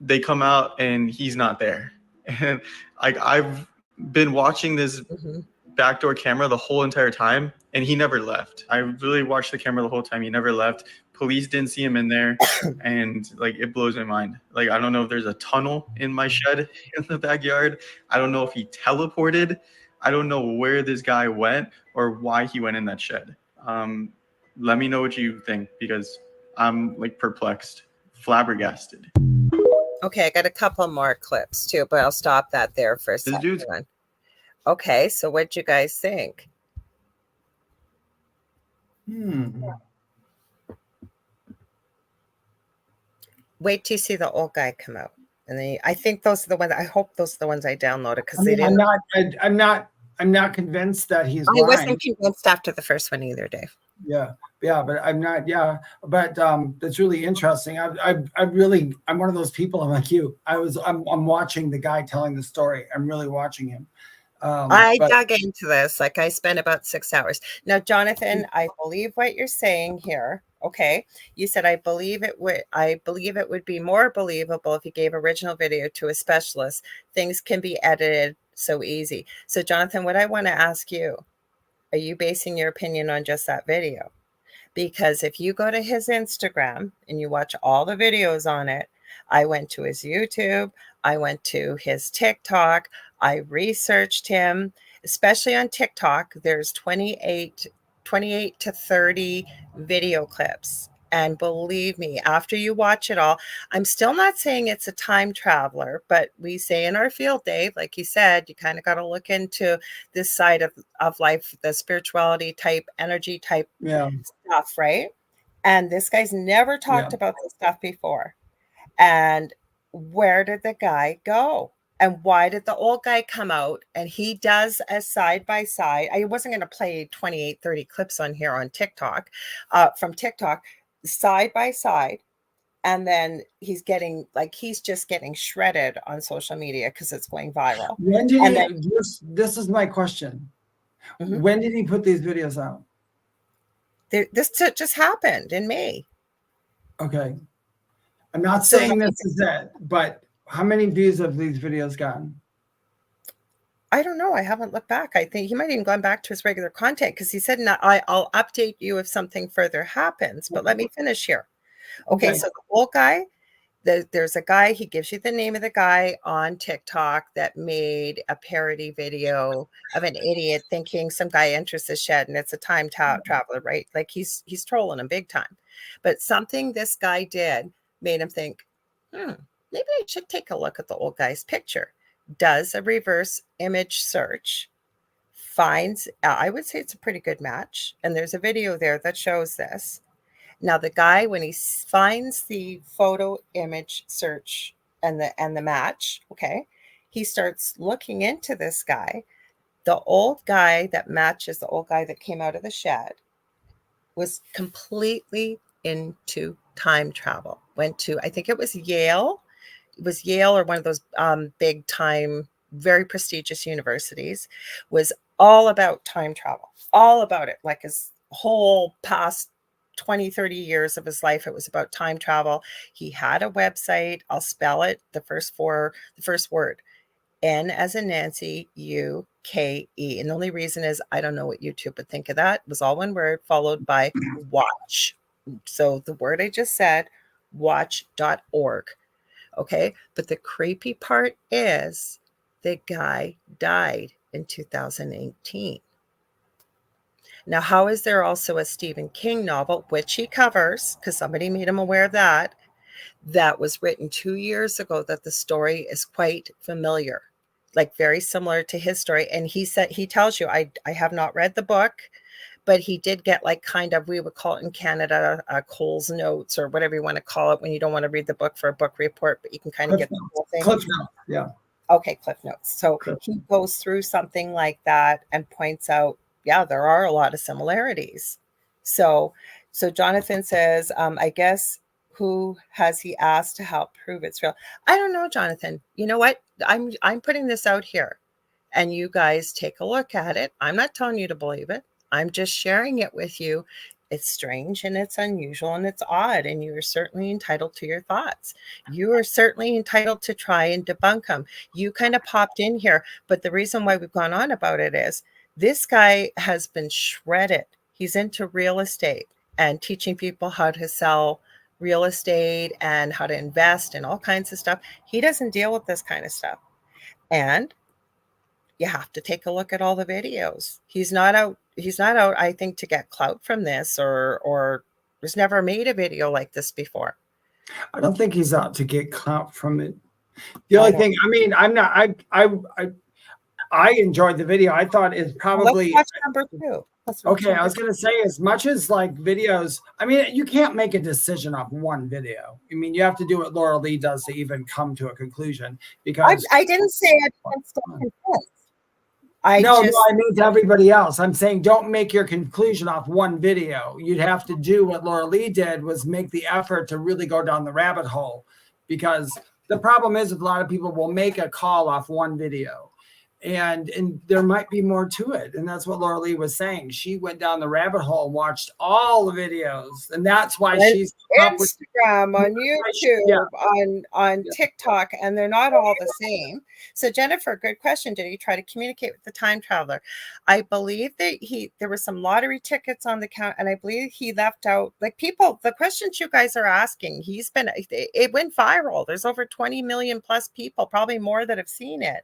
they come out and he's not there. And like, I've been watching this Mm-hmm. backdoor camera the whole entire time, and he never left. I really watched the camera the whole time. He never left. Police didn't see him in there, and like it blows my mind. Like I don't know if there's a tunnel in my shed in the backyard. I don't know if he teleported. I don't know where this guy went or why he went in that shed. Let me know what you think, because I'm like perplexed, flabbergasted. Okay, I got a couple more clips too, but I'll stop that there for a This second. dude's Okay, so what'd you guys think? Wait till you see the old guy come out, and then I think those are the ones. I hope those are the ones I downloaded because they didn't. I'm not convinced that he's I lying. wasn't convinced after the first one either, Dave. Yeah, but I'm not. Yeah, but that's really interesting. I'm one of those people. I'm like you. I'm watching the guy telling the story. I'm really watching him. I dug into this. Like I spent about 6 hours. Now, Jonathan, I believe what you're saying here. Okay, you said I believe it would be more believable if you gave original video to a specialist. Things can be edited so easy. So, Jonathan, what I want to ask you, are you basing your opinion on just that video? Because if you go to his Instagram and you watch all the videos on it, I went to his YouTube, I went to his TikTok, I researched him, especially on TikTok. There's 28 to 30 video clips. And believe me, after you watch it all, I'm still not saying it's a time traveler, but we say in our field, Dave, like you said, you kind of got to look into this side of life, the spirituality type, energy type stuff, right? And this guy's never talked about this stuff before. And where did the guy go? And why did the old guy come out? And he does a side by side. I wasn't going to play 28, 30 clips on here on TikTok, from TikTok, side by side. And then he's just getting shredded on social media because it's going viral. When did this is my question. Mm-hmm. When did he put these videos out? This just happened in May. Okay. I'm not saying this is it, but how many views have these videos gotten? I don't know. I haven't looked back. I think he might have even gone back to his regular content because he said, I'll update you if something further happens. But let me finish here. Okay. So the old guy, there's a guy, he gives you the name of the guy on TikTok that made a parody video of an idiot thinking some guy enters the shed and it's a time traveler, right? Like he's trolling him big time. But something this guy did made him think, maybe I should take a look at the old guy's picture. Does a reverse image search, finds, I would say it's a pretty good match. And there's a video there that shows this. Now, the guy, when he finds the photo image search and the match, okay, he starts looking into this guy. The old guy that matches the old guy that came out of the shed was completely into time travel. Went to, I think it was Yale. It was Yale or one of those big time, very prestigious universities. Was all about time travel, all about it. Like his whole past 20, 30 years of his life, it was about time travel. He had a website. I'll spell it. The first word, N as in Nancy, U-K-E. And the only reason is I don't know what YouTube would think of that. It was all one word followed by watch. So the word I just said, watch.org. Okay. But the creepy part is the guy died in 2018. Now, how is there also a Stephen King novel, which he covers, because somebody made him aware of that was written 2 years ago, that the story is quite familiar, like very similar to his story. And he said, he tells you, I have not read the book, but he did get like kind of, we would call it in Canada, Cole's notes or whatever you want to call it when you don't want to read the book for a book report, but you can kind of get the whole thing. Cliff notes, yeah. Okay, Cliff notes. So he goes through something like that and points out, yeah, there are a lot of similarities. So Jonathan says, I guess, who has he asked to help prove it's real? I don't know, Jonathan. You know what? I'm putting this out here and you guys take a look at it. I'm not telling you to believe it. I'm just sharing it with you. It's strange and it's unusual and it's odd, and you are certainly entitled to your thoughts. You are certainly entitled to try and debunk them. You kind of popped in here, but the reason why we've gone on about it is this guy has been shredded. He's into real estate and teaching people how to sell real estate and how to invest and all kinds of stuff. He doesn't deal with this kind of stuff. And you have to take a look at all the videos. He's not out, I think, to get clout from this, or has never made a video like this before. I don't think he's out to get clout from it. The only thing, I mean, I'm not, I enjoyed the video. I thought it's probably. Let's watch number 2. Okay, I was going to say, as much as like videos, I mean, you can't make a decision off one video. I mean, you have to do what Lorilei does to even come to a conclusion. Because I didn't say I didn't stay convinced. I mean to everybody else. I'm saying don't make your conclusion off one video. You'd have to do what Lorilei did, was make the effort to really go down the rabbit hole. Because the problem is, with a lot of people will make a call off one video. And there might be more to it. And that's what Lorilei was saying. She went down the rabbit hole and watched all the videos. And that's why she's Instagram, on YouTube, on TikTok, and they're not all the same. So Jennifer, good question. Did he try to communicate with the time traveler? I believe that there were some lottery tickets on the count, and I believe he left out, like, people, the questions you guys are asking, it went viral. There's over 20 million plus people, probably more, that have seen it.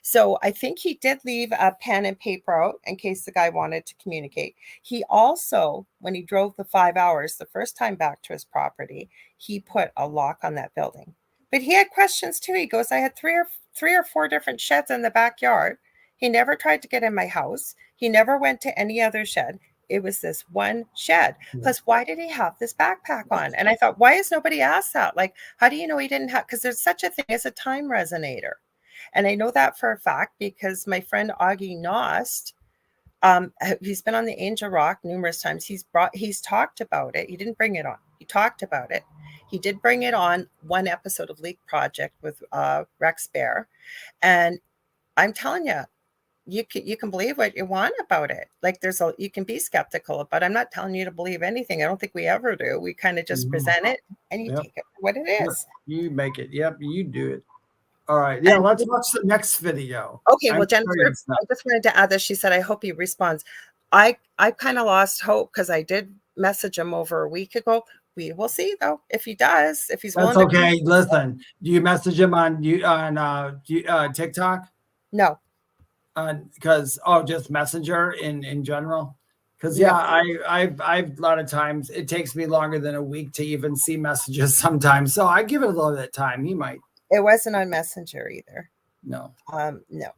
So I think he did leave a pen and paper out in case the guy wanted to communicate. He also, when he drove the 5 hours the first time back to his property, he put a lock on that building. But he had questions too. He goes, I had three or four different sheds in the backyard. He never tried to get in my house. He never went to any other shed. It was this one shed. Plus, why did he have this backpack on? And I thought, why has nobody asked that? Like, how do you know he didn't have, because there's such a thing as a time resonator. And I know that for a fact because my friend Augie Nost, he's been on the Angel Rock numerous times. He's talked about it. He didn't bring it on. He talked about it. He did bring it on one episode of Leak Project with Rex Bear. And I'm telling you, you can believe what you want about it. Like, you can be skeptical, but I'm not telling you to believe anything. I don't think we ever do. We kind of just present it and you take it for what it is. You make it. Yep, you do it. All right. Yeah, let's watch the next video. Okay, well, Jennifer, I just wanted to add this. She said, I hope he responds. I kind of lost hope because I did message him over a week ago. We will see, though, if he does, if he's willing. That's okay. Listen, do you message him on TikTok? No. Because just Messenger in general. Because I've a lot of times it takes me longer than a week to even see messages sometimes. So I give it a little bit of time. He might. It wasn't on Messenger either. No. No.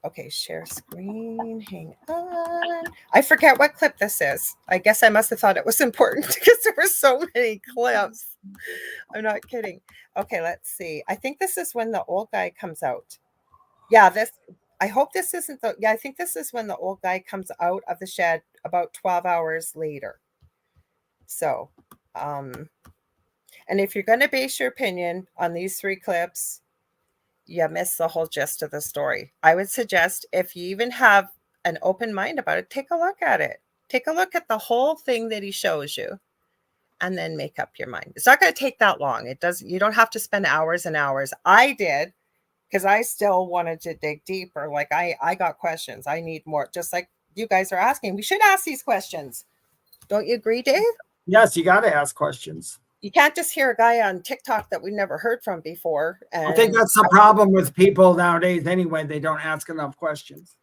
Okay, share screen. Hang on. I forget what clip this is. I guess I must have thought it was important because there were so many clips. I'm not kidding. Okay, let's see. I think this is when the old guy comes out. Yeah, I hope this isn't I think this is when the old guy comes out of the shed about 12 hours later. So, and if you're going to base your opinion on these 3 clips, you miss the whole gist of the story. I would suggest, if you even have an open mind about it, take a look at it. Take a look at the whole thing that he shows you and then make up your mind. It's not going to take that long. You don't have to spend hours and hours. I did, because I still wanted to dig deeper. Like, I got questions. I need more, just like you guys are asking. We should ask these questions. Don't you agree, Dave? Yes, you got to ask questions. You can't just hear a guy on TikTok that we never heard from before. I think that's the problem with people nowadays anyway. They don't ask enough questions.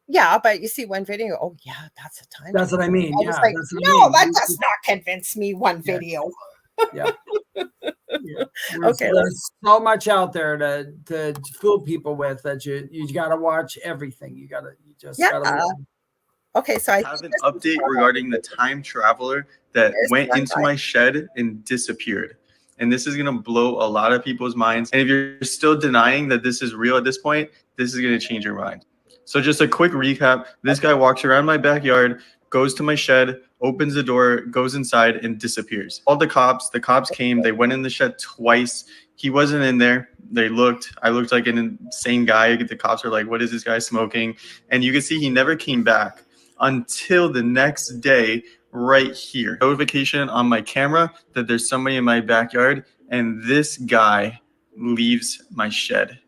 Yeah, but you see one video. Oh, yeah, that's a time. That's what I mean. I was like, no, that does not convince me, one video. Yeah. There's so much out there to fool people with that you got to watch everything. You just got to watch. Okay, so I have an update regarding the time traveler that went into my shed and disappeared. And this is going to blow a lot of people's minds. And if you're still denying that this is real at this point, this is going to change your mind. So just a quick recap. This guy walks around my backyard, goes to my shed, opens the door, goes inside, and disappears. All the cops came. They went in the shed twice. He wasn't in there. I looked like an insane guy. The cops are like, what is this guy smoking? And you can see he never came back until the next day right here. Notification on my camera that there's somebody in my backyard, and this guy leaves my shed.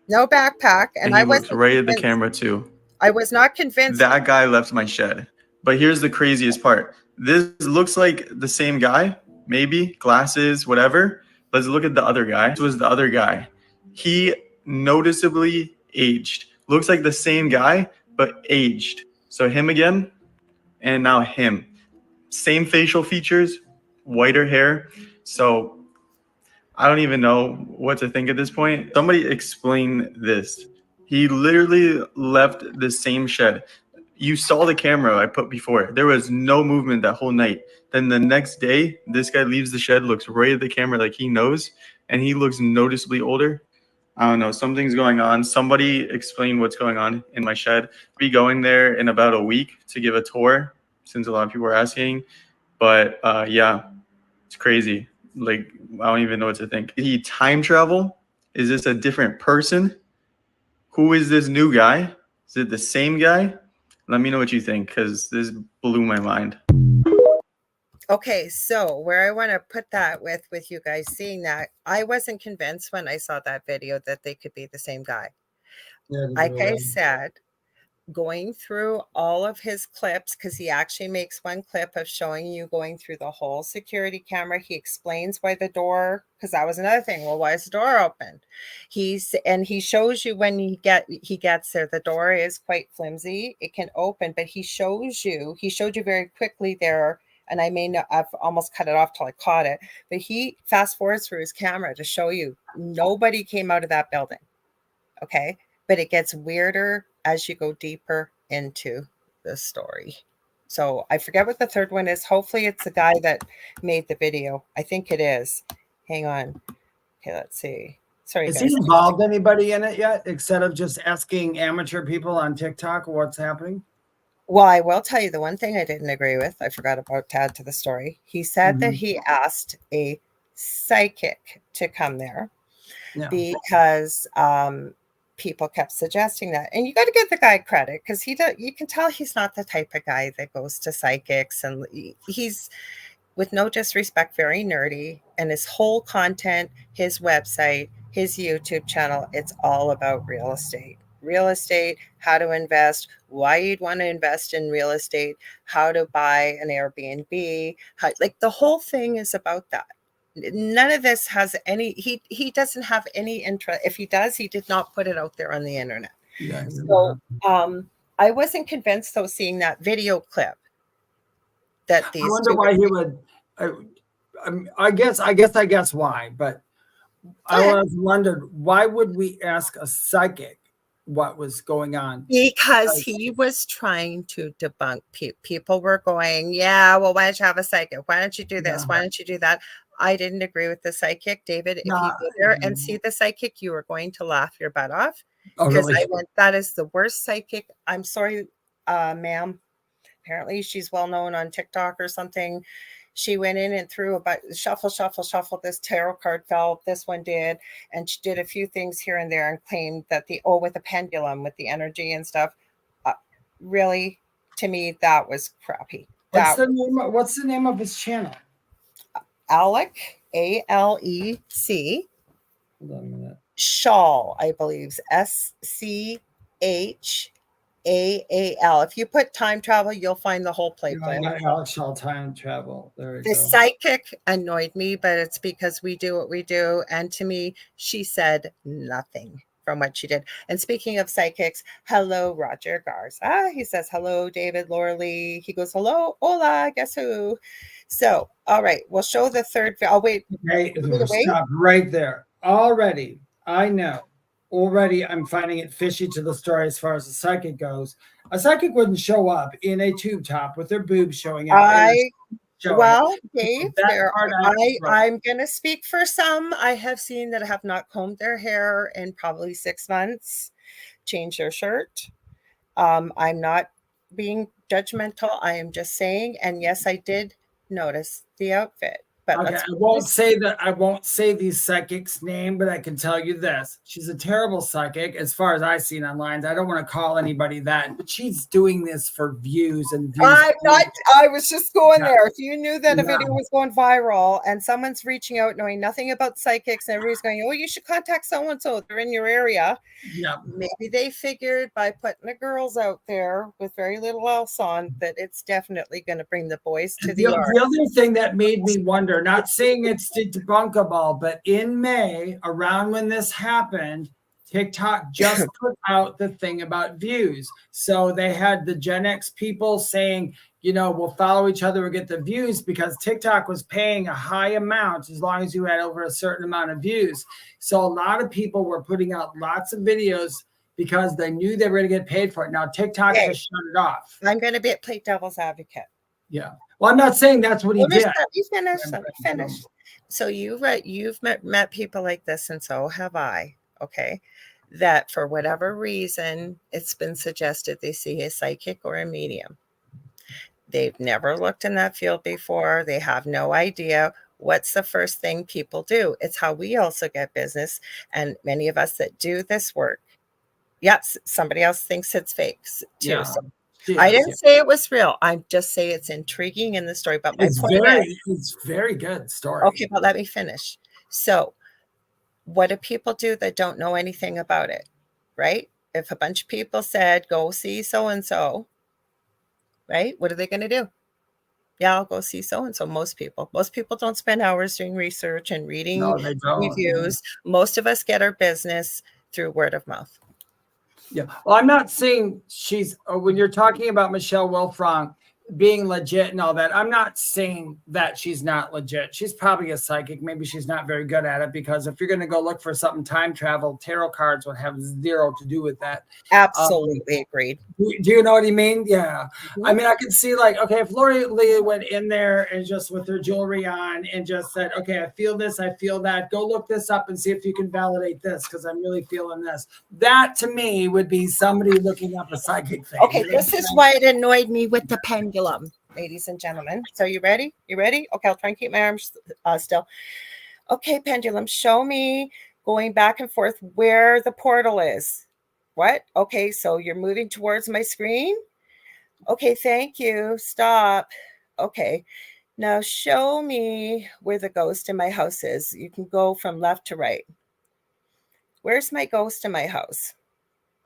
No backpack, and he I looks wasn't right at the convinced. camera too. I was not convinced. That guy left my shed. But here's the craziest part. This looks like the same guy, maybe, glasses, whatever. Let's look at the other guy. This was the other guy. He noticeably aged. Looks like the same guy, but aged. So him again, and now him. Same facial features, whiter hair. So I don't even know what to think at this point. Somebody explain this. He literally left the same shed. You saw the camera I put before. There was no movement that whole night. Then the next day, this guy leaves the shed, looks right at the camera like he knows, and he looks noticeably older. I don't know. Something's going on. Somebody explain what's going on in my shed. Be going there in about a week to give a tour, since a lot of people are asking. But yeah, it's crazy. Like, I don't even know what to think. Did he time travel? Is this a different person? Who is this new guy? Is it the same guy? Let me know what you think, because this blew my mind. Okay, so where I want to put that with you guys seeing that, I wasn't convinced when I saw that video that they could be the same guy. Yeah, Like I said, going through all of his clips, because he actually makes one clip of showing you going through the whole security camera. He explains why the door, because that was another thing. Well, why is the door open? He shows you when he gets there, the door is quite flimsy. It can open, but he showed you very quickly there. And I've almost cut it off till I caught it. But he fast forwards through his camera to show you nobody came out of that building. Okay. But it gets weirder as you go deeper into the story. So I forget what the third one is. Hopefully it's the guy that made the video. I think it is. Hang on. Okay, let's see. Sorry, Has guys. he involved anybody in it yet, instead of just asking amateur people on TikTok what's happening? Well, I will tell you the one thing I didn't agree with. I forgot about to add to the story. He said that he asked a psychic to come there because people kept suggesting that. And you got to give the guy credit, because you can tell he's not the type of guy that goes to psychics, and he's, with no disrespect, very nerdy, and his whole content, his website, his YouTube channel, it's all about real estate, how to invest, why you'd want to invest in real estate, how to buy an Airbnb, like the whole thing is about that. None of this has any, he doesn't have any interest. If he does, he did not put it out there on the internet. Yeah, so I wasn't convinced, though, seeing that video clip, that these, I wonder why he would. I guess why, but I always wondered, why would we ask a psychic what was going on? Because he was trying to debunk people were going, yeah, well, why don't you have a psychic? Why don't you do this? Why don't you do that? I didn't agree with the psychic, David. If you go there and see the psychic, you are going to laugh your butt off. Because I went, that is the worst psychic. I'm sorry, ma'am. Apparently she's well known on TikTok or something. She went in and threw about shuffle. This tarot card fell. This one did. And she did a few things here and there and claimed that with a pendulum, with the energy and stuff. Really, to me, that was crappy. What's the name of his channel? Alec, A-L-E-C. Hold on a minute. Shawl, I believe. SCHAAL. If you put time travel, you'll find the whole play. Not Alex Shaw time travel. There we go. The psychic annoyed me, but it's because we do what we do. And to me, she said nothing from what she did. And speaking of psychics, hello, Roger Garza. He says, hello, David, Lorilei. He goes, hello, hola, guess who? So, all right, we'll show the third. I'll wait. Okay, stop right there. Already, I know. Already, I'm finding it fishy to the story as far as the psychic goes. A psychic wouldn't show up in a tube top with their boobs showing out. Dave, I'm going to speak for some. I have seen that have not combed their hair in probably 6 months, change their shirt. I'm not being judgmental. I am just saying, and yes, I did notice the outfit. But okay, I won't say that. I won't say the psychic's name, but I can tell you this: she's a terrible psychic, as far as I've seen online. I don't want to call anybody that, but she's doing this for views and views. I was just going there. If you knew that a video was going viral and someone's reaching out knowing nothing about psychics and everybody's going, oh, you should contact so-and-so, they're in your area. Yeah. Maybe they figured by putting the girls out there with very little else on that it's definitely going to bring the boys to the yard. The other thing that made me wonder, not saying it's debunkable, but in May, around when this happened, TikTok just put out the thing about views. So they had the Gen X people saying, we'll follow each other, we'll get the views, because TikTok was paying a high amount as long as you had over a certain amount of views. So a lot of people were putting out lots of videos because they knew they were going to get paid for it. Now TikTok has shut it off. I'm going to play devil's advocate. Yeah. Well, I'm not saying that's what he did. Let me finish. So you've met people like this, and so have I. Okay. That for whatever reason, it's been suggested they see a psychic or a medium. They've never looked in that field before. They have no idea. What's the first thing people do? It's how we also get business. And many of us that do this work, yes, somebody else thinks it's fake too. Yeah. So I didn't say it was real. I just say it's intriguing in the story. But my point is, it's very good story. Okay, but let me finish. So what do people do that don't know anything about it, right? If a bunch of people said, go see so-and-so, right? What are they going to do? Yeah, I'll go see so-and-so. Most people don't spend hours doing research and reading reviews. Most of us get our business through word of mouth. Yeah. Well, I'm not saying when you're talking about Michelle Wolfram being legit and all that, I'm not saying that she's not legit. She's probably a psychic. Maybe she's not very good at it, because if you're going to go look for something time travel, tarot cards would have zero to do with that. Absolutely agreed. Do you know what I mean? Yeah. Mm-hmm. I mean, I could see if Lorilei went in there and just with her jewelry on and just said, okay, I feel this, I feel that. Go look this up and see if you can validate this, because I'm really feeling this. That to me would be somebody looking up a psychic thing. Okay, this is why it annoyed me with the pendulum, ladies and gentlemen. So you ready? Okay, I'll try and keep my arms still. Okay, pendulum, show me going back and forth where the portal is. What? Okay, so you're moving towards my screen? Okay, thank you. Stop. Okay, now show me where the ghost in my house is. You can go from left to right. Where's my ghost in my house?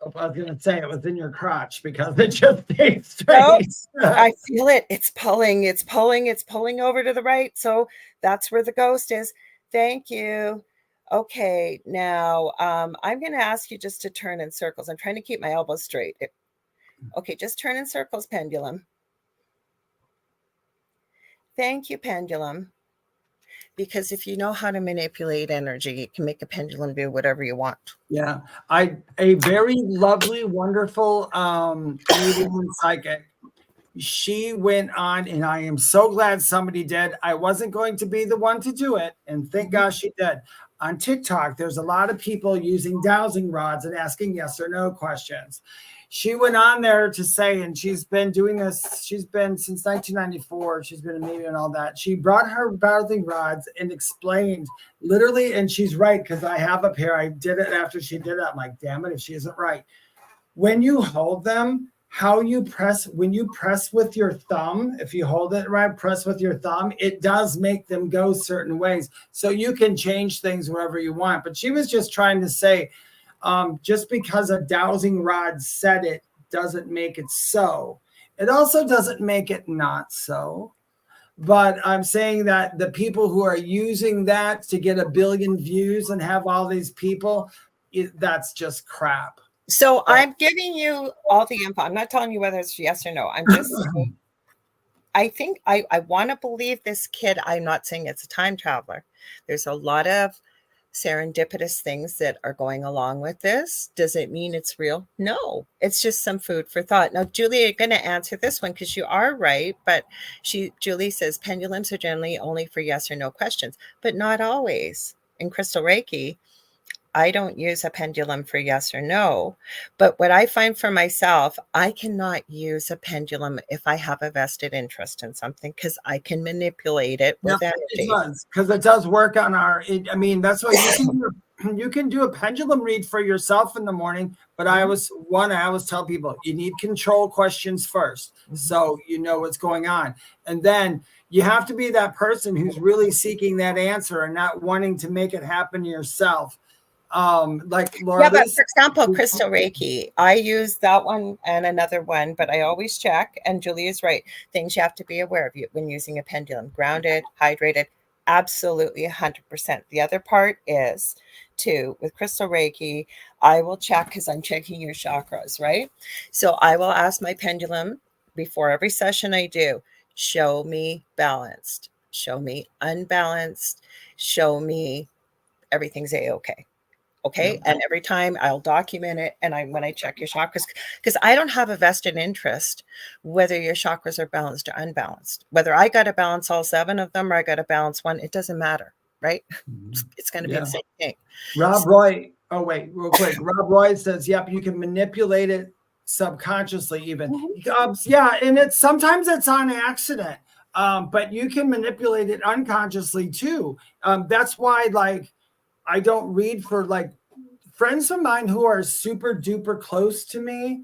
I was going to say it was in your crotch, because it just stayed straight. Nope. I feel it. It's pulling over to the right. So that's where the ghost is. Thank you. Okay, now I'm going to ask you just to turn in circles. I'm trying to keep my elbows straight. Okay, just turn in circles, pendulum. Thank you, pendulum. Because if you know how to manipulate energy, you can make a pendulum do whatever you want. Yeah, a very lovely, wonderful medium psychic. She went on, and I am so glad somebody did. I wasn't going to be the one to do it, and thank gosh she did. On TikTok, there's a lot of people using dowsing rods and asking yes or no questions. She went on there to say, and she's been doing this, she's been since 1994, she's been a medium and all that. She brought her dowsing rods and explained literally, and she's right, because I have a pair. I did it after she did it. I'm like, damn it, if she isn't right. When you hold them, how you press, when you press with your thumb, if you hold it right, press with your thumb, it does make them go certain ways. So you can change things wherever you want. But she was just trying to say, just because a dowsing rod said it doesn't make it so. It also doesn't make it not so. But I'm saying that the people who are using that to get 1 billion views and have all these people, that's just crap. So I'm giving you all the info. I'm not telling you whether it's yes or no. I'm just saying, I think I want to believe this kid. I'm not saying it's a time traveler. There's a lot of serendipitous things that are going along with this. Does it mean it's real? No, it's just some food for thought. Now, Julie, you're going to answer this one because you are right. But Julie says pendulums are generally only for yes or no questions, but not always. In Crystal Reiki, I don't use a pendulum for yes or no, but what I find for myself, I cannot use a pendulum if I have a vested interest in something because I can manipulate it with energy. Because it does work on I mean, that's why you can do a pendulum read for yourself in the morning, but I always tell people you need control questions first, so you know what's going on, and then you have to be that person who's really seeking that answer and not wanting to make it happen yourself. Like Laura, yeah, but for example, crystal Reiki, I use that one and another one, but I always check. And Julie is right. Things you have to be aware of when using a pendulum: grounded, hydrated, absolutely 100%. The other part is too with crystal Reiki, I will check because I'm checking your chakras, right? So I will ask my pendulum before every session I do, show me balanced, show me unbalanced, show me everything's a-okay. Okay. And every time I'll document it. And when I check your chakras, because I don't have a vested interest whether your chakras are balanced or unbalanced, whether I got to balance all 7 of them or I got to balance one, it doesn't matter. Right. It's going to be the same thing. Roy. Oh, wait, real quick. Rob Roy says, yep, you can manipulate it subconsciously even. Yeah. And sometimes it's on accident, but you can manipulate it unconsciously too. That's why, like, I don't read for like friends of mine who are super duper close to me.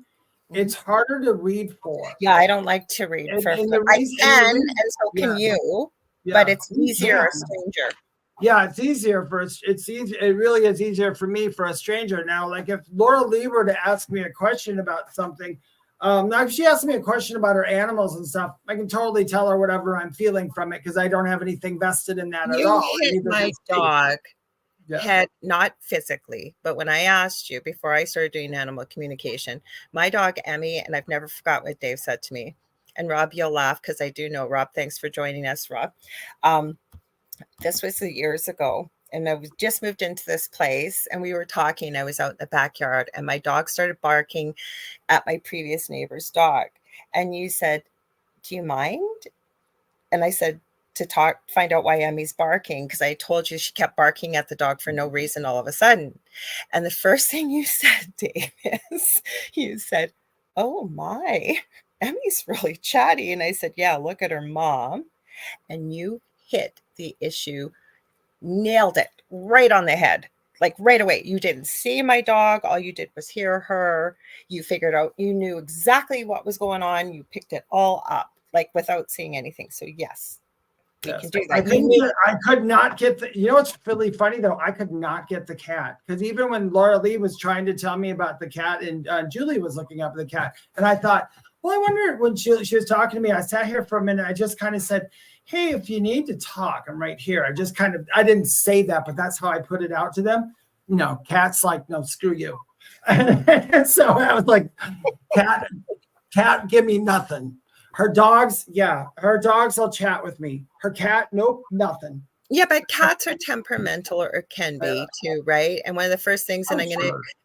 It's harder to read for. Yeah, I don't like to read for. I can, and so can you, but it's easier a stranger. Yeah, it's easier for it's easy. It really is easier for me for a stranger. Now, like if Lorilei were to ask me a question about something, now if she asks me a question about her animals and stuff, I can totally tell her whatever I'm feeling from it because I don't have anything vested in that at all. You hit my dog. Head, not physically, but when I asked you before I started doing animal communication, my dog Emmy, and I've never forgot what Dave said to me. And Rob, you'll laugh because I do know Rob. Thanks for joining us, Rob. This was years ago, and I just moved into this place, and we were talking. I was out in the backyard, and my dog started barking at my previous neighbor's dog. And you said, "Do you mind?" And I said, to find out why Emmy's barking, because I told you she kept barking at the dog for no reason all of a sudden. And the first thing you said, Dave, is you said, "Oh my, Emmy's really chatty." And I said, "Yeah, look at her mom." And you hit the issue, nailed it right on the head, like right away. You didn't see my dog. All you did was hear her. You figured out, you knew exactly what was going on. You picked it all up, like without seeing anything. So yes. Can do that. I could not get you know what's really funny though? I could not get the cat because even when Lorilei was trying to tell me about the cat and Julie was looking up the cat, and I thought, well, I wonder when she was talking to me. I sat here for a minute. I just kind of said, "Hey, if you need to talk, I'm right here." I didn't say that, but that's how I put it out to them. You know, cat's like, "No, screw you." And so I was like, "Cat, give me nothing." Her dogs, her dogs will chat with me. Her cat, nope, nothing. Yeah, but cats are temperamental or can be too, right? And one of the first things, and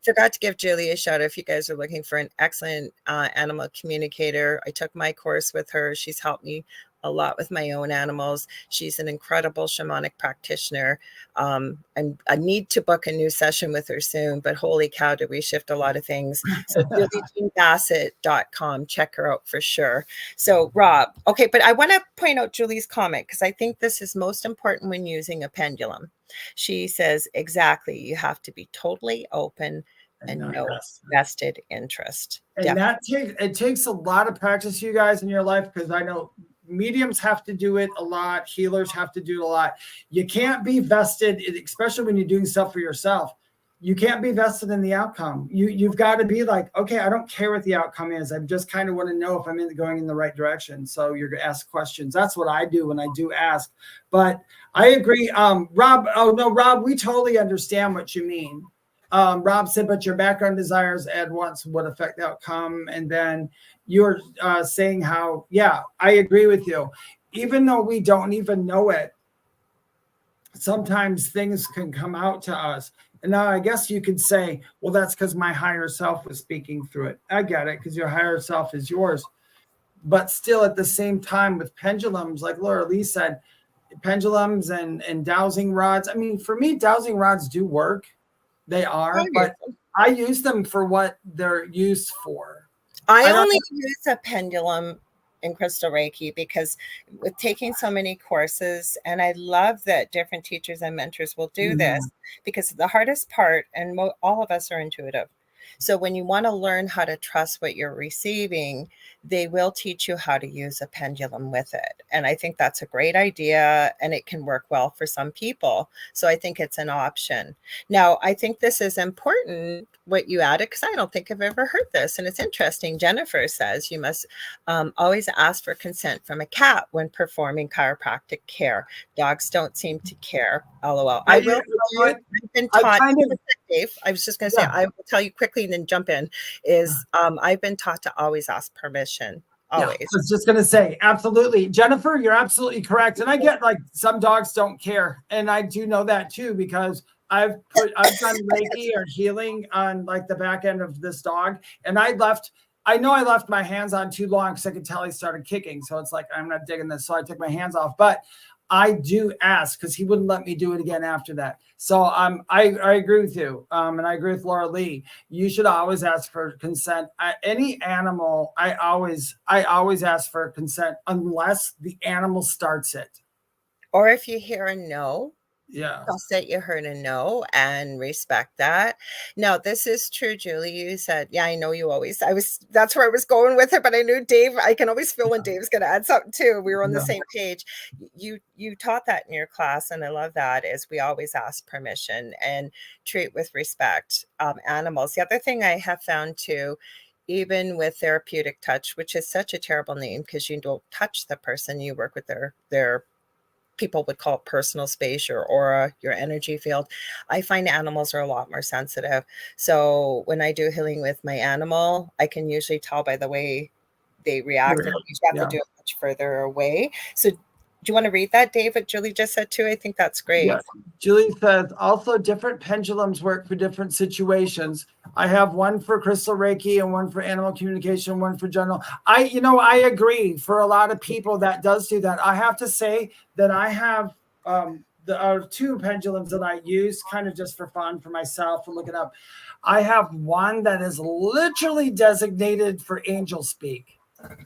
forgot to give Julie a shout out if you guys are looking for an excellent animal communicator. I took my course with her. She's helped me a lot with my own animals. She's an incredible shamanic practitioner. And I need to book a new session with her soon, but holy cow, did we shift a lot of things. So JulieJeanBassett.com, check her out for sure. So Rob, okay, but I want to point out Julie's comment because I think this is most important when using a pendulum. She says, exactly, you have to be totally open and no vested interest. And it takes a lot of practice, you guys, in your life, because I know mediums have to do it a lot. Healers have to do it a lot. You can't be vested, especially when you're doing stuff for yourself. You can't be vested in the outcome. You've got to be like, okay, I don't care what the outcome is. I just kind of want to know if I'm going in the right direction. So you're going to ask questions. That's what I do when I do ask. But I agree. Rob, we totally understand what you mean. Rob said, but your background desires at once would affect the outcome. And then you're saying how, I agree with you. Even though we don't even know it, sometimes things can come out to us. And now I guess you could say, well, that's because my higher self was speaking through it. I get it, because your higher self is yours. But still at the same time with pendulums, like Lorilei said, pendulums and dowsing rods. I mean, for me, dowsing rods do work. They are, but I use them for what they're used for. I only use a pendulum in Crystal Reiki because with taking so many courses, and I love that different teachers and mentors will do this, because the hardest part, and all of us are intuitive. So when you want to learn how to trust what you're receiving, they will teach you how to use a pendulum with it. And I think that's a great idea, and it can work well for some people. So I think it's an option. Now, I think this is important, what you added, because I don't think I've ever heard this. And it's interesting. Jennifer says you must always ask for consent from a cat when performing chiropractic care. Dogs don't seem to care. LOL. I will. I've been taught. Dave, I was just going to say, I will tell you quickly and then jump in, is I've been taught to always ask permission. Always. Yeah, I was just going to say, absolutely. Jennifer, you're absolutely correct. And I get like some dogs don't care. And I do know that too, because I've done Reiki or healing on like the back end of this dog. And I know I left my hands on too long because I could tell he started kicking. So it's like, I'm not digging this. So I took my hands off. But I do ask because he wouldn't let me do it again after that. So I agree with you. And I agree with Lorilei. You should always ask for consent. Any animal, I always ask for consent unless the animal starts it. Or if you hear a no. Yeah. Trust that you heard a no and respect that. Now, this is true, Julie. You said, yeah, I know you always, that's where I was going with it, but I knew Dave, I can always feel when Dave's going to add something too. We were on the same page. You taught that in your class, and I love that, is we always ask permission and treat with respect animals. The other thing I have found too, even with therapeutic touch, which is such a terrible name because you don't touch the person, you work with their people would call it personal space, your aura, your energy field. I find animals are a lot more sensitive. So when I do healing with my animal, I can usually tell by the way they react. And you have to do it much further away. So do you want to read that, Dave, what Julie just said too? I think that's great. Yes. Julie says, also different pendulums work for different situations. I have one for Crystal Reiki and one for animal communication, one for general. I agree. For a lot of people that does do that. I have to say that I have two pendulums that I use kind of just for fun for myself to look it up. I have one that is literally designated for angel speak.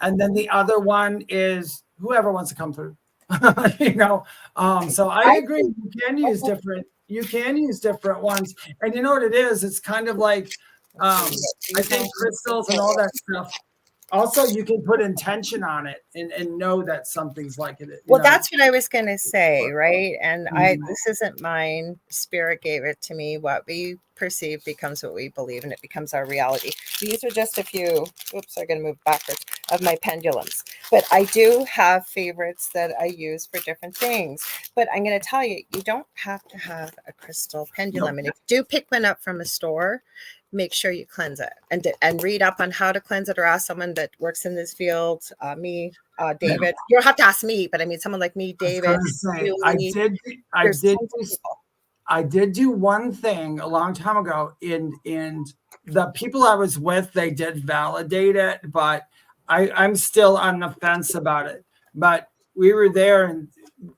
And then the other one is whoever wants to come through. So I agree. You can use different ones. And you know what it is? It's kind of like, I think crystals and all that stuff. Also, you can put intention on it and know that something's like it. Well, that's what I was going to say, right? And this isn't mine. Spirit gave it to me. What we perceive becomes what we believe, and it becomes our reality. These are just a few, I'm going to move backwards, of my pendulums. But I do have favorites that I use for different things. But I'm going to tell you, you don't have to have a crystal pendulum. And if you do pick one up from a store, make sure you cleanse it and read up on how to cleanse it, or ask someone that works in this field. David, you don't have to ask me, but I mean, someone like me, David. I did do one thing a long time ago, and the people I was with, they did validate it, but I'm still on the fence about it. But we were there, and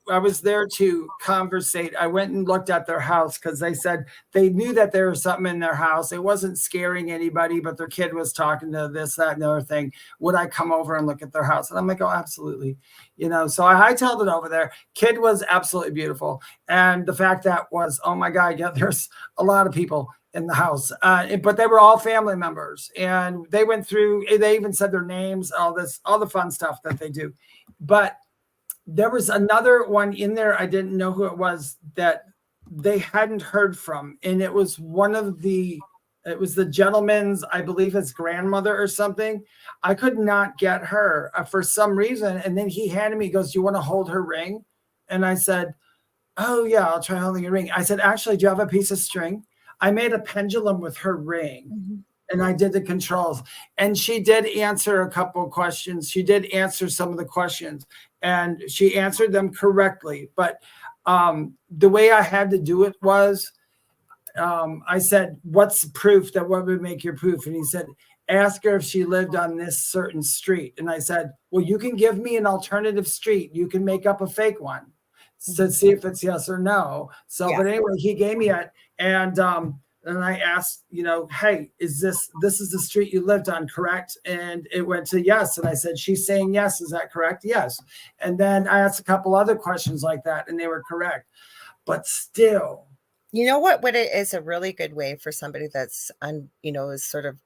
I was there to conversate. I went and looked at their house because they said they knew that there was something in their house. It wasn't scaring anybody, but their kid was talking to this, that, and the other thing. Would I come over and look at their house? And I'm like, oh, absolutely. So I hightailed it over there. Kid was absolutely beautiful. And the fact that was, oh my God, yeah, there's a lot of people in the house, but they were all family members, and they went through, they even said their names, all the fun stuff that they do. But there was another one in there, I didn't know who it was, that they hadn't heard from. And it was the gentleman's, I believe his grandmother or something. I could not get her for some reason. And then he handed me, he goes, do you want to hold her ring? And I said, oh yeah, I'll try holding a ring. I said, actually, do you have a piece of string? I made a pendulum with her ring. Mm-hmm. And I did the controls, and she did answer a couple of questions. She did answer some of the questions, and she answered them correctly. But the way I had to do it was, I said, what's proof that what would make your proof? And he said, ask her if she lived on this certain street. And I said, well, you can give me an alternative street. You can make up a fake one to see if it's yes or no. So, yeah. But anyway, he gave me it. And And I asked, hey, this is the street you lived on, correct? And it went to yes. And I said, she's saying yes. Is that correct? Yes. And then I asked a couple other questions like that, and they were correct. But still. You know what it is a really good way for somebody that's, is sort of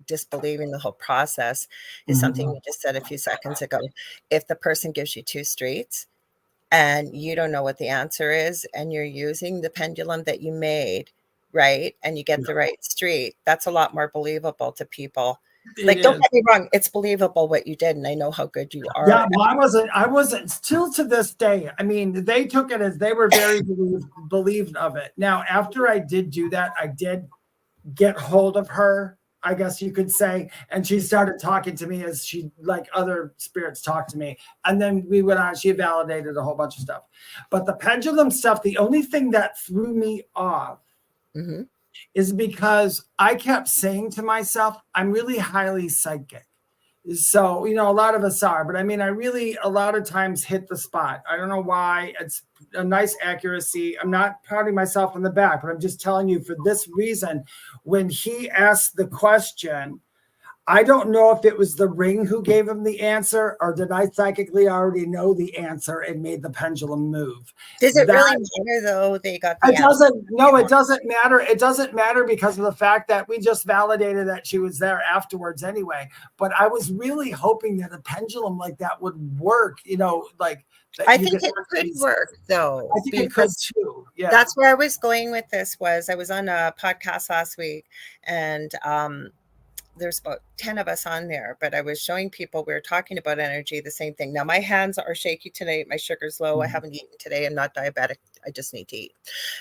disbelieving the whole process is something you just said a few seconds ago. If the person gives you 2 streets and you don't know what the answer is, and you're using the pendulum that you made, right, and you get the right street, that's a lot more believable to people. Like, don't get me wrong, it's believable what you did, and I know how good you are. Yeah, well, I wasn't still to this day. I mean, they took it as they were very believed of it. Now, after I did do that, I did get hold of her, I guess you could say, and she started talking to me as she, like other spirits talk to me. And then we went on, she validated a whole bunch of stuff. But the pendulum stuff, the only thing that threw me off is because I kept saying to myself, I'm really highly psychic. So, a lot of us are, but I mean, I really, a lot of times hit the spot. I don't know why. It's a nice accuracy. I'm not patting myself on the back, but I'm just telling you for this reason, when he asked the question, I don't know if it was the ring who gave him the answer, or did I psychically already know the answer and made the pendulum move? Does it really matter, though, they got the answer? It doesn't matter. It doesn't matter because of the fact that we just validated that she was there afterwards anyway. But I was really hoping that a pendulum like that would work, I think it could work, though. I think it could too. Yeah. That's where I was going with this. I was on a podcast last week, and there's about 10 of us on there, but I was showing people, we were talking about energy, the same thing. Now, my hands are shaky tonight. My sugar's low. I haven't eaten today. I'm not diabetic. I just need to eat.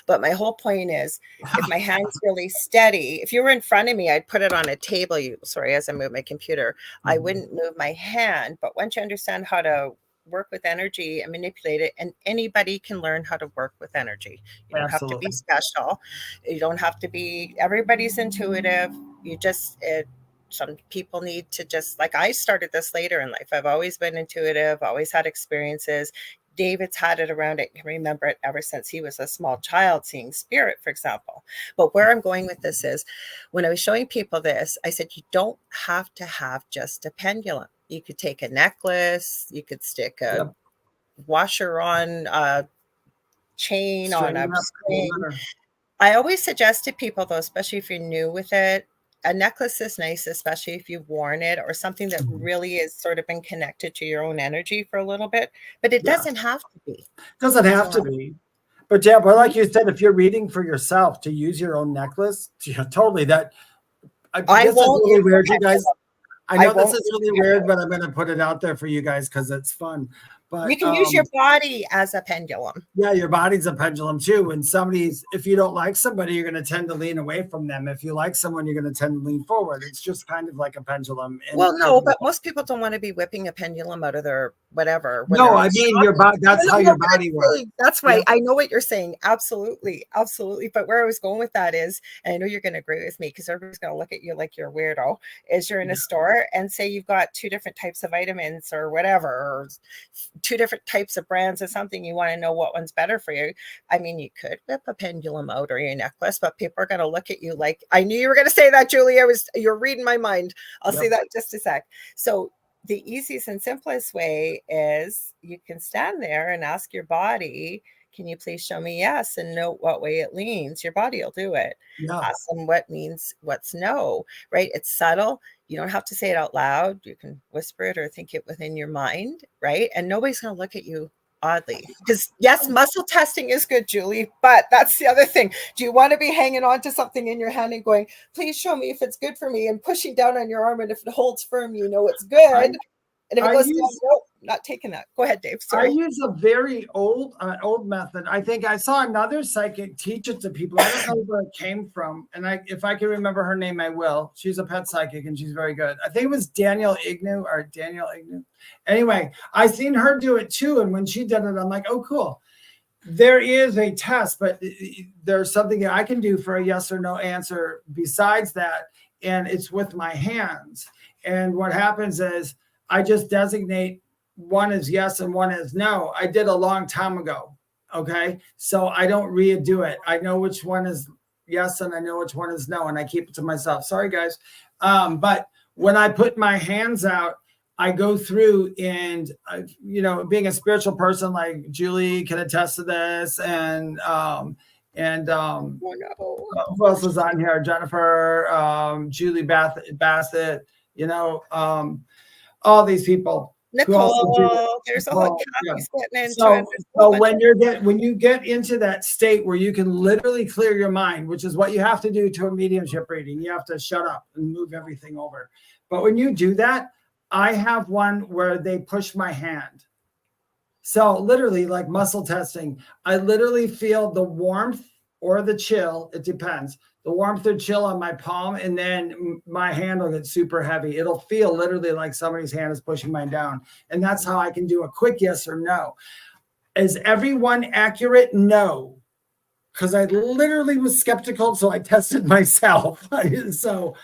But my whole point is, if my hand's really steady, if you were in front of me, I'd put it on a table. As I move my computer, I wouldn't move my hand. But once you understand how to work with energy and manipulate it, and anybody can learn how to work with energy. You don't have to be special. You don't have to be, everybody's intuitive. Some people need to just, like, I started this later in life. I've always been intuitive, always had experiences. David's had it around it, can remember it ever since he was a small child, seeing spirit, for example. But where I'm going with this is, when I was showing people this, I said, you don't have to have just a pendulum. You could take a necklace, you could stick a washer on a chain on a string. I always suggest to people, though, especially if you're new with it, a necklace is nice, especially if you've worn it, or something that really is sort of been connected to your own energy for a little bit, but it doesn't have to be. Doesn't have to be. But yeah, but like you said, if you're reading for yourself, to use your own necklace, totally. That this is really weird, you guys. I know this is really weird, but I'm going to put it out there for you guys because it's fun. But you can use your body as a pendulum. Yeah, your body's a pendulum too. And if you don't like somebody, you're going to tend to lean away from them. If you like someone, you're going to tend to lean forward. It's just kind of like a pendulum. Well, no, but most people don't want to be whipping a pendulum out of their whatever. No, I mean, your body. That's how your body works. That's right. I know what you're saying. Absolutely. Absolutely. But where I was going with that is, and I know you're going to agree with me because everybody's going to look at you like you're a weirdo, is you're in a store and say you've got 2 different types of vitamins or whatever, or 2 different types of brands of something. You want to know what one's better for you. I mean, you could whip a pendulum out or your necklace, but people are going to look at you like, I knew you were going to say that, Julie. You're reading my mind. I'll say that in just a sec. So the easiest and simplest way is you can stand there and ask your body, can you please show me yes, and note what way it leans? Your body will do it. Yeah. Ask them what's no, right? It's subtle. You don't have to say it out loud. You can whisper it or think it within your mind, right? And nobody's going to look at you oddly. Because yes, muscle testing is good, Julie, but that's the other thing. Do you want to be hanging on to something in your hand and going, please show me if it's good for me, and pushing down on your arm, and if it holds firm, you know it's good. And if it goes down, nope, not taking that. Go ahead, Dave. Sorry. I use a very old method. I think I saw another psychic teach it to people. I don't know where it came from. And if I can remember her name, I will. She's a pet psychic and she's very good. I think it was Daniel Ignu. Anyway, I seen her do it too. And when she did it, I'm like, oh, cool. There is a test, but there's something that I can do for a yes or no answer besides that. And it's with my hands. And what happens is, I just designate one as yes and one as no. I did a long time ago. Okay. So I don't redo it. I know which one is yes and I know which one is no, and I keep it to myself. Sorry, guys. But when I put my hands out, I go through and, being a spiritual person, like Julie can attest to this. And who else is on here? Jennifer, Julie Bassett, all these people. Nicole, there's a whole Kathy's getting into it. So when you get into that state where you can literally clear your mind, which is what you have to do to a mediumship reading, you have to shut up and move everything over. But when you do that, I have one where they push my hand. So literally, like muscle testing, I literally feel the warmth or the chill. It depends. The warmth or chill on my palm, and then my hand will get super heavy. It'll feel literally like somebody's hand is pushing mine down. And that's how I can do a quick yes or no. Is everyone accurate? No. Because I literally was skeptical, so I tested myself. But do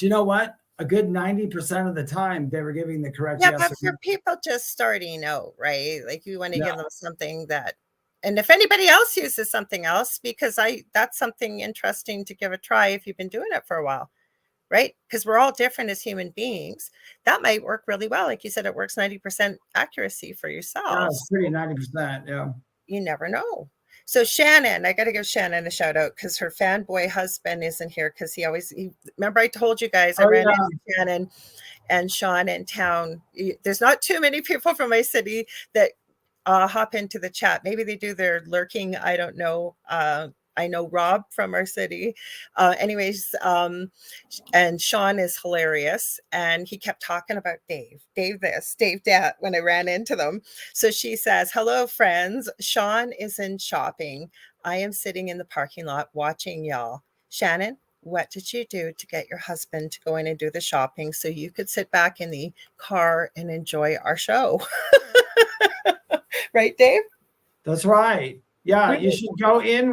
you know what? A good 90% of the time they were giving the correct yes. Yeah, but for people just starting out, right? Like you want to give them something that, and if anybody else uses something else, because that's something interesting to give a try if you've been doing it for a while, right? Because we're all different as human beings. That might work really well. Like you said, it works 90% accuracy for yourself. Yeah, it's pretty 90%. Yeah. You never know. So Shannon, I got to give Shannon a shout out because her fanboy husband isn't here because remember I told you guys I ran into Shannon and Sean in town. There's not too many people from my city that hop into the chat. Maybe they do their lurking. I don't know. I know Rob from our city. Anyways, and Sean is hilarious. And he kept talking about Dave this, Dave that, when I ran into them. So she says, hello, friends. Sean is in shopping. I am sitting in the parking lot watching y'all. Shannon, what did you do to get your husband to go in and do the shopping so you could sit back in the car and enjoy our show? Right, Dave? That's right. Yeah, you should go in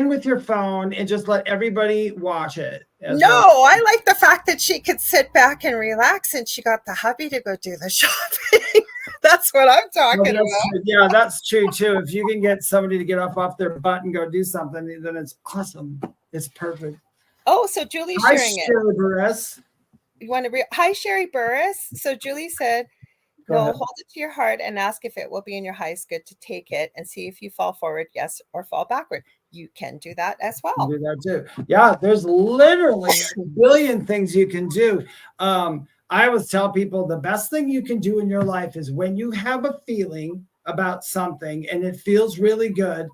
with your phone and just let everybody watch it. I like the fact that she could sit back and relax and she got the hubby to go do the shopping. That's what I'm talking about. Yeah, that's true too. If you can get somebody to get off their butt and go do something, then it's awesome. It's perfect. Oh, so Julie's sharing it. Sherry Burris. You want to Hi, Sherry Burris. So Julie said, hold it to your heart and ask if it will be in your highest good to take it and see if you fall forward, yes, or fall backward. You can do that as well. Do that too. Yeah, there's literally a billion things you can do. I always tell people the best thing you can do in your life is when you have a feeling about something and it feels really good,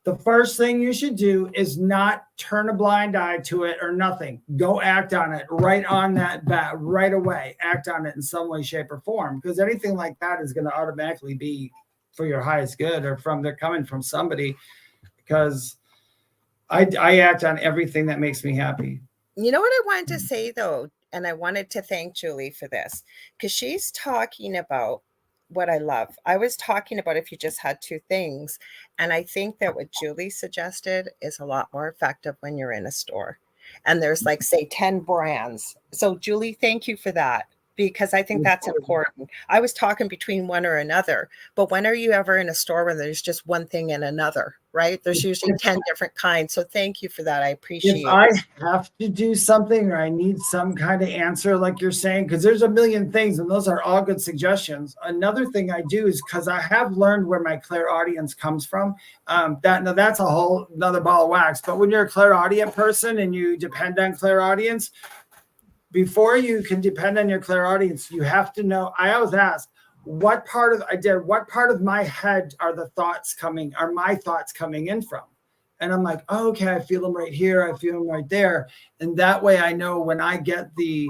the first thing you should do is not turn a blind eye to it or nothing. Go act on it right on that bat right away. Act on it in some way, shape, or form, because anything like that is going to automatically be for your highest good or they're coming from somebody. Because I act on everything that makes me happy. You know what I wanted to say though, and I wanted to thank Julie for this, because she's talking about what I love. I was talking about if you just had two things. And I think that what Julie suggested is a lot more effective when you're in a store. And there's like, say, 10 brands. So Julie, thank you for that, because I think that's important. I was talking between one or another, but when are you ever in a store where there's just one thing and another, right? There's usually 10 different kinds. So thank you for that. I appreciate it. If I have to do something or I need some kind of answer, like you're saying, because there's a million things and those are all good suggestions. Another thing I do is because I have learned where my clairaudience comes from. That's a whole another ball of wax. But when you're a clairaudient person and you depend on clairaudience, before you can depend on your clairaudience, you have to know. I always ask, what part of my head are my thoughts coming in from? And I'm like, oh, okay, I feel them right here. I feel them right there. And that way I know when I get the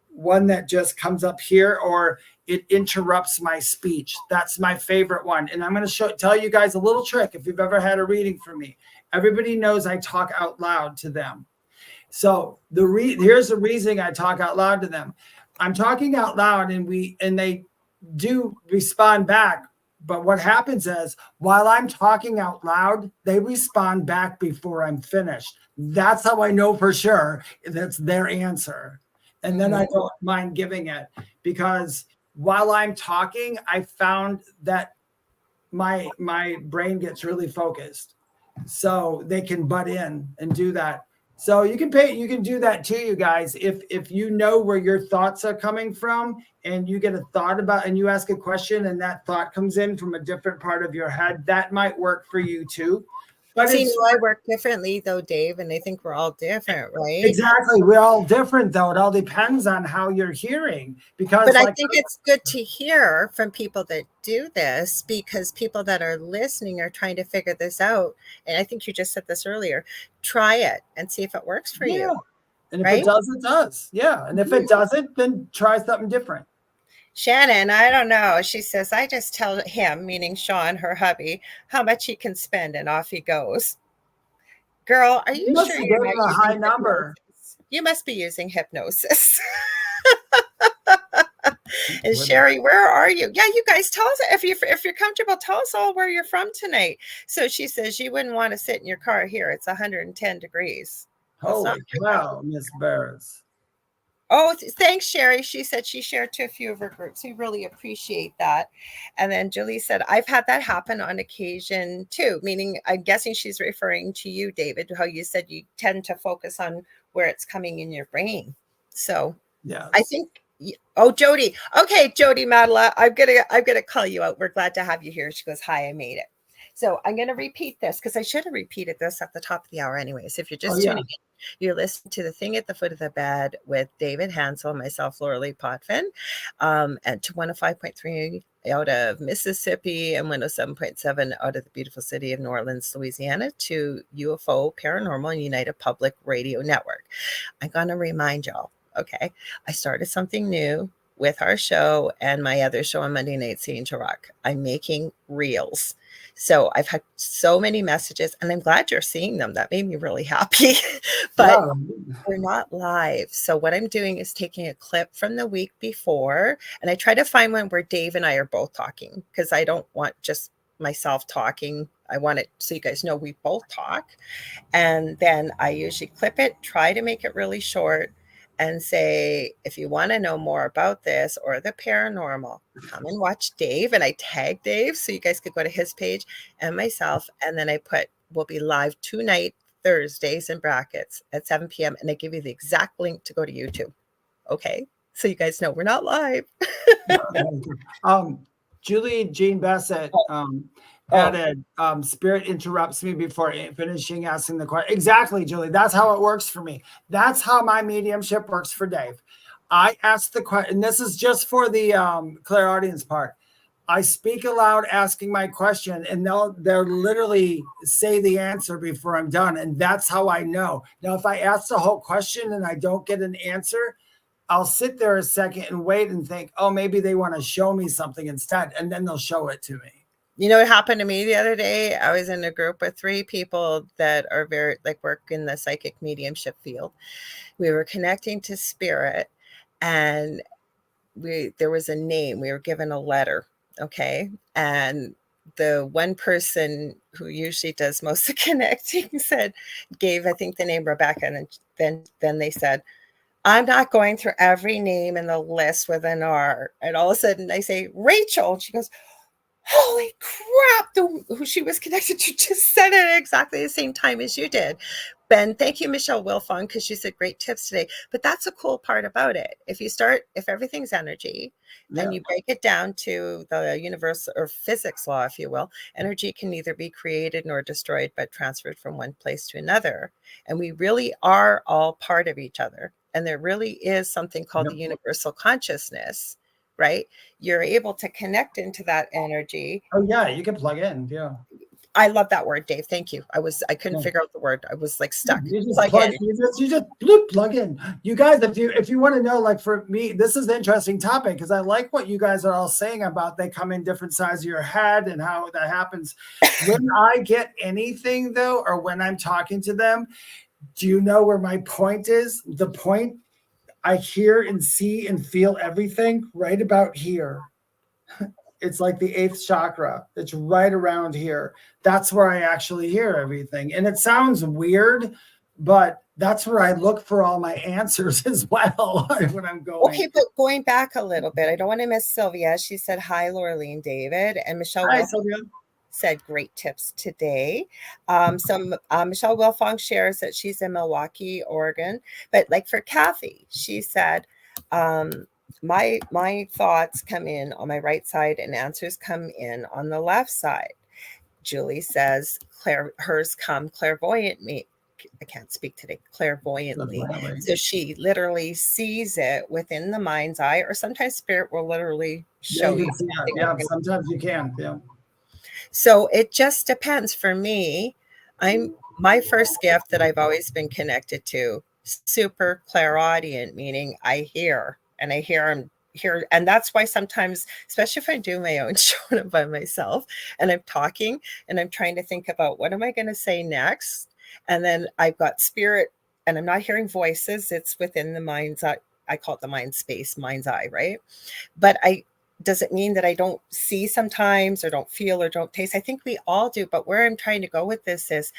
one that just comes up here or it interrupts my speech. That's my favorite one. And I'm going to tell you guys a little trick. If you've ever had a reading from me, everybody knows I talk out loud to them. So here's the reason I talk out loud to them. I'm talking out loud and they do respond back. But what happens is while I'm talking out loud, they respond back before I'm finished. That's how I know for sure that's their answer. And then I don't mind giving it, because while I'm talking, I found that my brain gets really focused. so they can butt in and do that. So you can do that too, you guys. If you know where your thoughts are coming from and you get a thought about and you ask a question and that thought comes in from a different part of your head, that might work for you too. But See, I work differently though, Dave, and I think we're all different, right? Exactly. We're all different though. It all depends on how you're hearing. But I think it's good to hear from people that do this, because people that are listening are trying to figure this out. And I think you just said this earlier. Try it and see if it works for you. And if it does, it does. Yeah. And if it doesn't, then try something different. Shannon, I don't know. She says, I just tell him, meaning Sean, her hubby, how much he can spend, and off he goes. Girl, are you sure you're getting a high number? You must be using hypnosis. And Sherry, where are you? Yeah, you guys, tell us if you're comfortable. Tell us all where you're from tonight. So she says you wouldn't want to sit in your car here. It's 110 degrees. Holy cow, Miss Barris. Oh, thanks, Sherry. She said she shared to a few of her groups. We really appreciate that. And then Julie said, I've had that happen on occasion too, meaning I'm guessing she's referring to you, David, how you said you tend to focus on where it's coming in your brain. So yeah, I think, oh, Jody. Okay, Jody Madela, I'm gonna call you out. We're glad to have you here. She goes, hi, I made it. So I'm going to repeat this because I should have repeated this at the top of the hour anyways. If you're just tuning in, you're listening to The Thing at the Foot of the Bed with David Hanzel, myself, Lorilei Potvin, and to 105.3 out of Mississippi and 107.7 out of the beautiful city of New Orleans, Louisiana, to UFO Paranormal and United Public Radio Network. I'm going to remind y'all, okay, I started something new with our show and my other show on Monday nights, Angel Rock. I'm making reels. So I've had so many messages and I'm glad you're seeing them. That made me really happy, but we're not live. So what I'm doing is taking a clip from the week before, and I try to find one where Dave and I are both talking, because I don't want just myself talking. I want it so you guys know we both talk. And then I usually clip it, try to make it really short, and say, if you want to know more about this or the paranormal, come and watch Dave. And I tag Dave so you guys could go to his page and myself. And then I put, we'll be live tonight, Thursdays in brackets at 7 p.m. And I give you the exact link to go to YouTube. Okay. So you guys know we're not live. Julie Jean Bassett added, spirit interrupts me before finishing asking the question. Exactly, Julie. That's how it works for me. That's how my mediumship works for Dave. I ask the question, and this is just for the clairaudience part. I speak aloud asking my question, and they'll literally say the answer before I'm done. And that's how I know. Now, if I ask the whole question and I don't get an answer, I'll sit there a second and wait and think, oh, maybe they want to show me something instead. And then they'll show it to me. You know what happened to me the other day? I was in a group with 3 people that are very, work in the psychic mediumship field. We were connecting to spirit, and there was a name. We were given a letter, okay? And the one person who usually does most of the connecting gave, I think, the name Rebecca, and then they said, I'm not going through every name in the list with an R. And all of a sudden I say, Rachel. And she goes, holy crap, who she was connected to just said it at exactly the same time as you did. Ben, thank you, Michelle Wilfong, because she said great tips today. But that's a cool part about it. If everything's energy, and you break it down to the universal or physics law, if you will, energy can neither be created nor destroyed, but transferred from one place to another. And we really are all part of each other. And there really is something called the universal consciousness, right? You're able to connect into that energy. Oh yeah, you can plug in. Yeah. I love that word, Dave. Thank you. I couldn't figure out the word. I was stuck. You just plug in. You guys, if you want to know, for me, this is an interesting topic because I like what you guys are all saying about they come in different sizes of your head and how that happens. When I get anything though, or when I'm talking to them, do you know where my point is? The point, I hear and see and feel everything right about here. It's like the 8th chakra. It's right around here. That's where I actually hear everything. And it sounds weird, but that's where I look for all my answers as well when I'm going. Okay, but going back a little bit, I don't want to miss Sylvia. She said, hi, Lorilei and David. And Michelle. Hi, Sylvia. said great tips today. Michelle Wilfong shares that she's in Milwaukee, Oregon. But like for Kathy, she said, my thoughts come in on my right side and answers come in on the left side. Julie says hers come clairvoyantly. I can't speak today, clairvoyantly. So she literally sees it within the mind's eye, or sometimes spirit will literally show you. Yeah, sometimes you can. Yeah. So it just depends. For me, my first gift that I've always been connected to, super clairaudient, meaning I hear and I hear here. And that's why sometimes, especially if I do my own show by myself and I'm talking and I'm trying to think about what am I going to say next? And then I've got spirit and I'm not hearing voices. It's within the mind's eye. I call it the mind space, mind's eye, right? But does it mean that I don't see sometimes or don't feel or don't taste? I think we all do. But where I'm trying to go with this is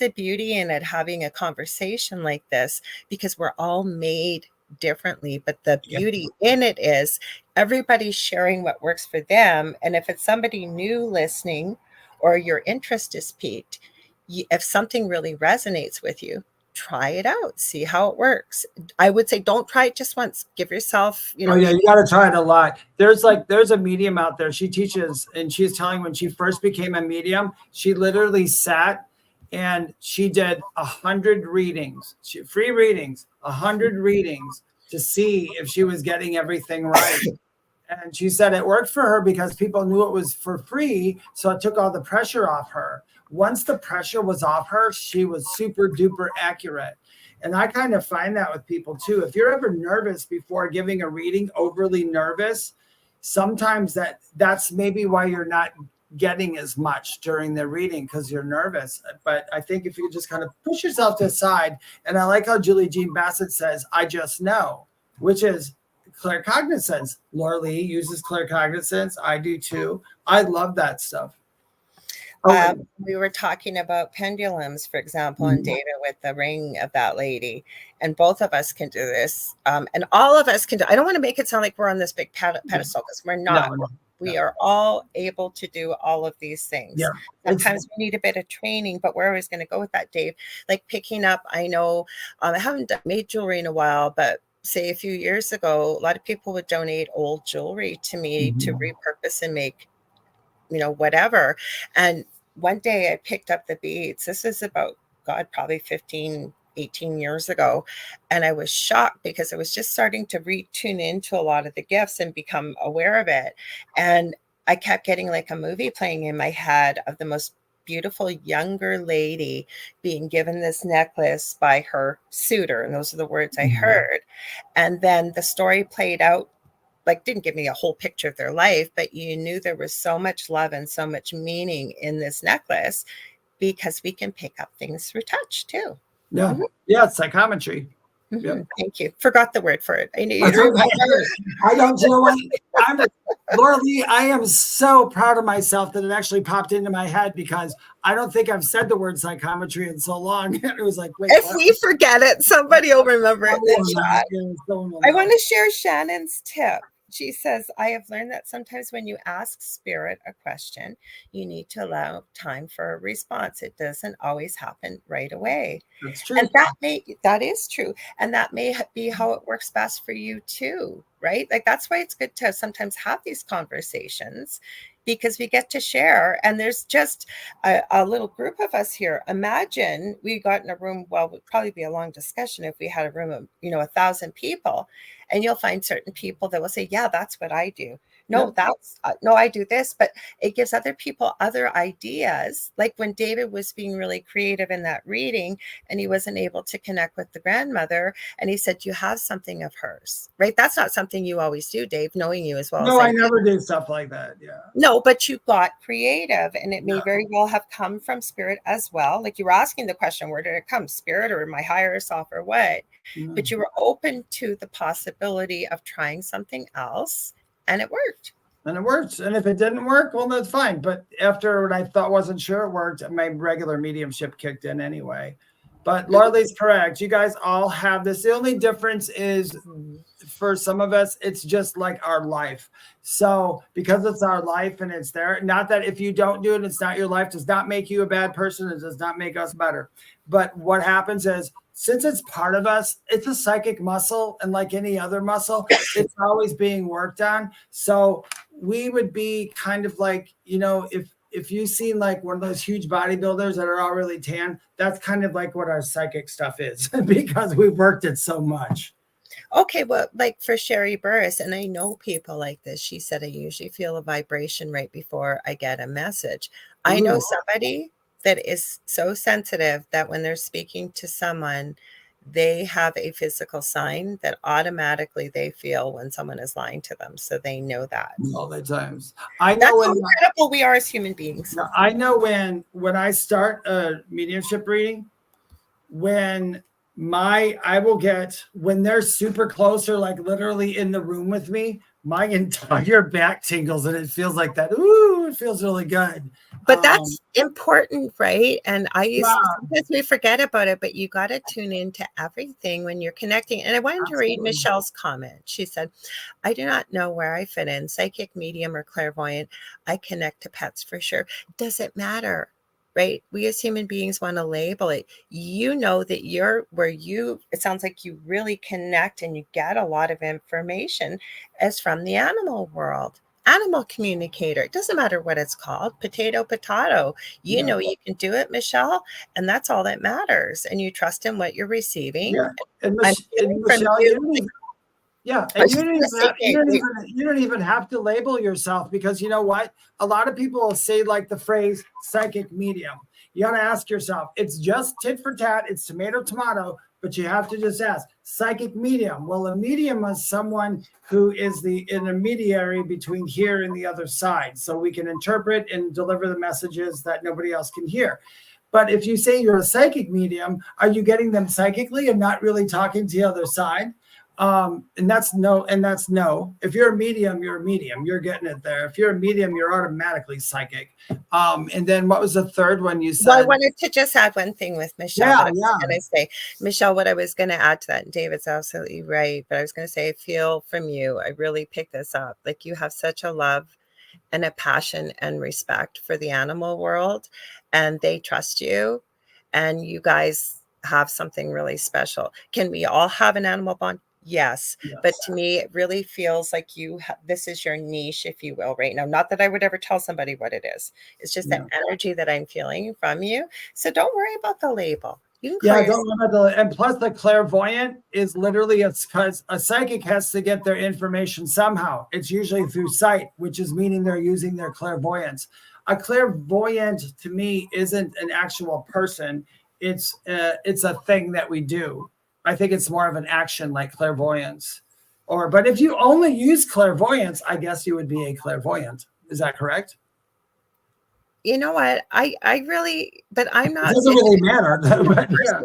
a beauty in it, having a conversation like this, because we're all made differently. But the beauty in it is everybody's sharing what works for them. And if it's somebody new listening or your interest is piqued, if something really resonates with you, try it out, see how it works. I would say don't try it just once. Give yourself, you got to try it a lot. There's a medium out there. She teaches, and she's telling when she first became a medium, she literally sat and she did 100 readings, free readings, 100 readings to see if she was getting everything right. And she said it worked for her because people knew it was for free. So it took all the pressure off her. Once the pressure was off her, she was super duper accurate. And I kind of find that with people too. If you're ever nervous before giving a reading, overly nervous, sometimes that's maybe why you're not getting as much during the reading, because you're nervous. But I think if you just kind of push yourself to the side, and I like how Julie Jean Bassett says, I just know, which is claircognizance. Lorilei uses claircognizance. I do too. I love that stuff. We were talking about pendulums, for example, and David with the ring of that lady, and both of us can do this, and all of us can do. I don't want to make it sound like we're on this big pedestal, because we're not. We are all able to do all of these things. Yeah. Sometimes we need a bit of training, but where I was going to go with that, Dave, like picking up, I know I haven't made jewelry in a while, but say a few years ago, a lot of people would donate old jewelry to me to repurpose and make, whatever. And one day I picked up the beads. This is about, God, probably 15, 18 years ago. And I was shocked because I was just starting to retune into a lot of the gifts and become aware of it. And I kept getting like a movie playing in my head of the most beautiful younger lady being given this necklace by her suitor. And those are the words I heard. And then the story played out, like didn't give me a whole picture of their life, but you knew there was so much love and so much meaning in this necklace, because we can pick up things through touch too. Yeah. Yeah. Psychometry. Yep. Thank you. Forgot the word for it. I knew you. I don't know what. Lorilei, I am so proud of myself that it actually popped into my head, because I don't think I've said the word psychometry in so long. It was like, wait. If we forget it, somebody will remember it in the chat. I want to share Shannon's tip. She says, I have learned that sometimes when you ask spirit a question, you need to allow time for a response. It doesn't always happen right away. That's true. And that is true. And that may be how it works best for you too, right? Like that's why it's good to sometimes have these conversations, because we get to share. And there's just a little group of us here. Imagine we got in a room, well, it would probably be a long discussion if we had a room of, 1,000 people. And you'll find certain people that will say, yeah, that's what I do. No, I do this, but it gives other people other ideas. Like when David was being really creative in that reading and he wasn't able to connect with the grandmother, and he said, you have something of hers, right? That's not something you always do, Dave, knowing you as well. No, I never did stuff like that. Yeah. No, but you got creative, and it may very well have come from spirit as well. Like you were asking the question, where did it come? Spirit or my higher self or what? But you were open to the possibility of trying something else. And it worked. And it worked. And if it didn't work, well, that's fine. But after what I thought wasn't sure it worked, my regular mediumship kicked in anyway. But Lorilei's correct. You guys all have this. The only difference is for some of us, it's just like our life. So because it's our life and it's there, not that if you don't do it, it's not your life, does not make you a bad person. It does not make us better. But what happens is, since it's part of us, it's a psychic muscle. And like any other muscle, it's always being worked on. So we would be kind of like, you know, if you've seen like one of those huge bodybuilders that are all really tan, that's kind of like what our psychic stuff is because we've worked it so much. Okay, well, like for Sherry Burris, and I know people like this, she said, I usually feel a vibration right before I get a message. I know somebody that is so sensitive that when they're speaking to someone, they have a physical sign that automatically they feel when someone is lying to them. So they know that. All the times. I know that's how incredible we are as human beings. I know when I start a mediumship reading, when they're super close or like literally in the room with me, my entire back tingles and it feels like that. Ooh, it feels really good. But that's important, right? And sometimes we forget about it, but you got to tune into everything when you're connecting. And I wanted to read Michelle's comment. She said, I do not know where I fit in, psychic, medium, or clairvoyant. I connect to pets for sure. Does it matter? Right? We as human beings want to label it. You know that it sounds like you really connect and you get a lot of information as from the animal world. Animal communicator. It doesn't matter what it's called. Potato. You know you can do it, Michelle, and that's all that matters. And you trust in what you're receiving. Yeah. And Michelle, you don't even have to label yourself, because you know what? A lot of people will say like the phrase psychic medium. You got to ask yourself, it's just tit for tat, it's tomato, but you have to just ask, psychic medium. Well, a medium is someone who is the intermediary between here and the other side. So we can interpret and deliver the messages that nobody else can hear. But if you say you're a psychic medium, are you getting them psychically and not really talking to the other side? And that's no. If you're a medium, you're getting it there. If you're a medium, you're automatically psychic. And then what was the third one you said? Well, I wanted to just add one thing with Michelle. Michelle, what I was going to add to that, and David's absolutely right, but I was going to say, I feel from you, I really picked this up. Like you have such a love and a passion and respect for the animal world, and they trust you, and you guys have something really special. Can we all have an animal bond? Yes. But to me, it really feels like this is your niche, if you will, right now. Not that I would ever tell somebody what it is. It's just that energy that I'm feeling from you. So don't worry about the label. You can don't worry about and plus the clairvoyant is literally, it's because a psychic has to get their information somehow. It's usually through sight, which is meaning they're using their clairvoyance. A clairvoyant to me isn't an actual person. It's a thing that we do. I think it's more of an action like clairvoyance. But if you only use clairvoyance, I guess you would be a clairvoyant. Is that correct? You know what? I really, but I'm not. It doesn't really matter.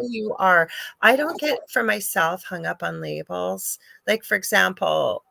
You are. I don't get for myself hung up on labels. Like, for example,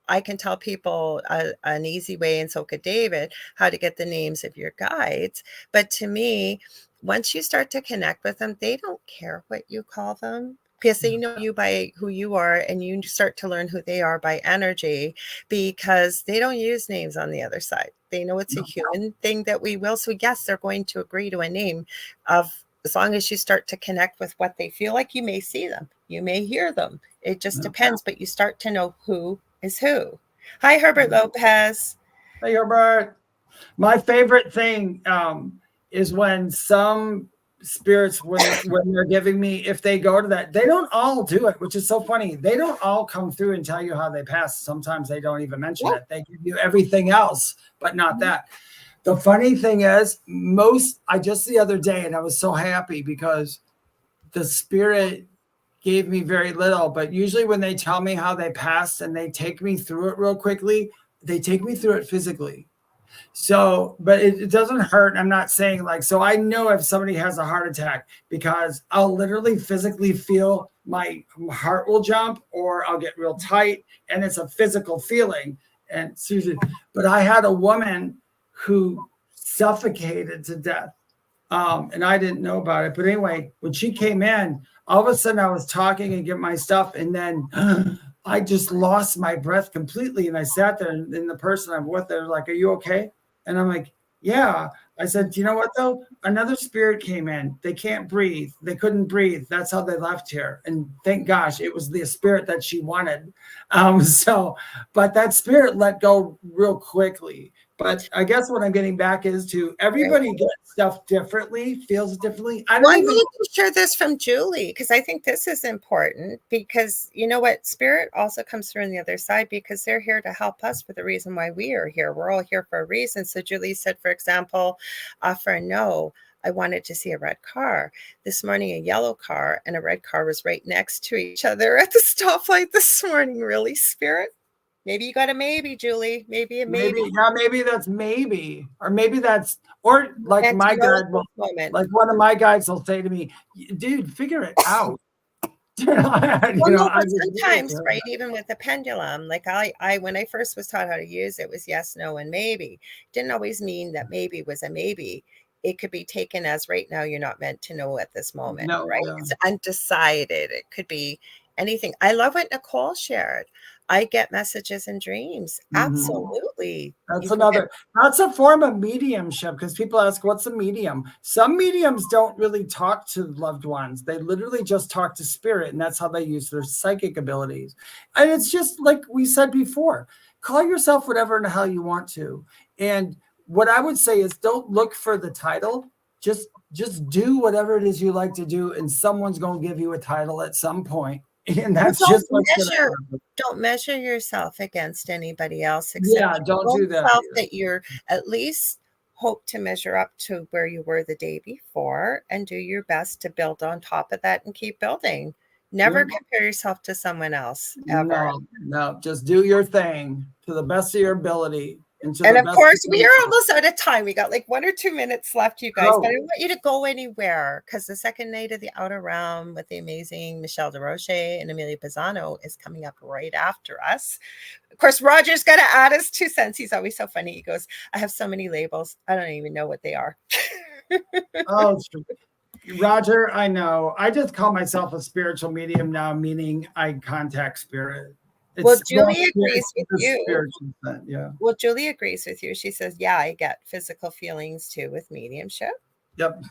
I can tell people an easy way, and so could David, how to get the names of your guides. But to me, once you start to connect with them, they don't care what you call them, because they know you by who you are, and you start to learn who they are by energy, because they don't use names on the other side. They know it's a human thing that we will. So yes, they're going to agree to a name as long as you start to connect with what they feel like. You may see them, you may hear them. It just depends, but you start to know who is who. Hi, Herbert Lopez. Hey, Herbert. My favorite thing is when some spirits, when they're giving me, if they go to that, they don't all do it, which is so funny. They don't all come through and tell you how they passed. Sometimes they don't even mention it. They give you everything else, but not that. The funny thing is, I just the other day, and I was so happy because the spirit gave me very little, but usually when they tell me how they passed and they take me through it real quickly, they take me through it physically. So, but it doesn't hurt. I'm not saying so I know if somebody has a heart attack, because I'll literally physically feel my heart will jump, or I'll get real tight, and it's a physical feeling. And Susan, but I had a woman who suffocated to death And I didn't know about it. But anyway, when she came in, all of a sudden I was talking and getting my stuff. And then I just lost my breath completely. And I sat there and the person I'm with, they're like, are you okay? And I'm like, yeah. I said, do you know what though? Another spirit came in. They can't breathe. They couldn't breathe. That's how they left here. And thank gosh, it was the spirit that she wanted. But that spirit let go real quickly. But I guess what I'm getting back is to everybody gets stuff differently, feels differently. I need to share this from Julie, because I think this is important, because you know what? Spirit also comes through on the other side, because they're here to help us for the reason why we are here. We're all here for a reason. So Julie said, for example, for a no, I wanted to see a red car. This morning, a yellow car and a red car was right next to each other at the stoplight this morning. Really, Spirit? Maybe you got a maybe, Julie. Maybe a maybe. Yeah, maybe that's maybe. Or maybe that's, or like and my guide will, like one of my guides will say to me, dude, figure it out. Sometimes, right, even with the pendulum, like I when I first was taught how to use it, was yes, no, and maybe. Didn't always mean that maybe was a maybe. It could be taken as right now you're not meant to know at this moment, right? Yeah. It's undecided. It could be anything. I love what Nicole shared. I get messages and dreams. Absolutely. That's a form of mediumship, because people ask, what's a medium? Some mediums don't really talk to loved ones. They literally just talk to spirit, and that's how they use their psychic abilities. And it's just like we said before, call yourself whatever the hell you want to. And what I would say is don't look for the title. Just do whatever it is you like to do, and someone's going to give you a title at some point. And that's just don't measure yourself against anybody else. Except don't do that. That you're at least hope to measure up to where you were the day before, and do your best to build on top of that and keep building. Never compare yourself to someone else ever. No, just do your thing to the best of your ability. And of course, we are almost out of time. We got like 1 or 2 minutes left, you guys. But I don't want you to go anywhere, because the second night of the Outer Realm with the amazing Michelle DeRoche and Amelia Pisano is coming up right after us. Of course, Roger's got to add his 2 cents. He's always so funny. He goes, I have so many labels. I don't even know what they are. Oh, Roger, I know. I just call myself a spiritual medium now, meaning I contact spirit. Well, Julie agrees with you. Well, Julie agrees with you. She says, yeah, I get physical feelings too with mediumship. Yep.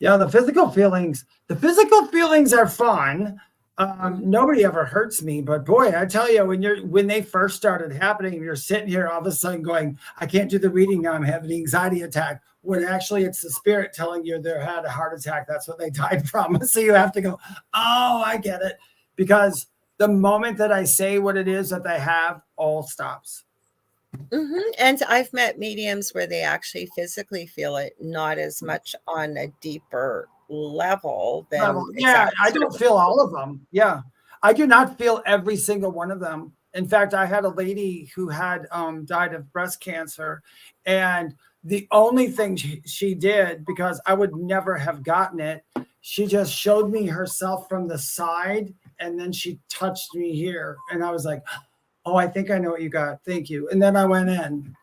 Yeah, the physical feelings are fun. Nobody ever hurts me, but boy, I tell you, when they first started happening, you're sitting here all of a sudden going, I can't do the reading now, I'm having an anxiety attack. When actually it's the spirit telling you they had a heart attack. That's what they died from. So you have to go, oh, I get it. Because the moment that I say what it is that they have, all stops. And I've met mediums where they actually physically feel it, not as much on a deeper level than I don't feel all of them. Yeah, I do not feel every single one of them. In fact, I had a lady who had died of breast cancer, and the only thing she did, because I would never have gotten it, she just showed me herself from the side, and then she touched me here, and I was like, oh, I think I know what you got. Thank you. And then I went in,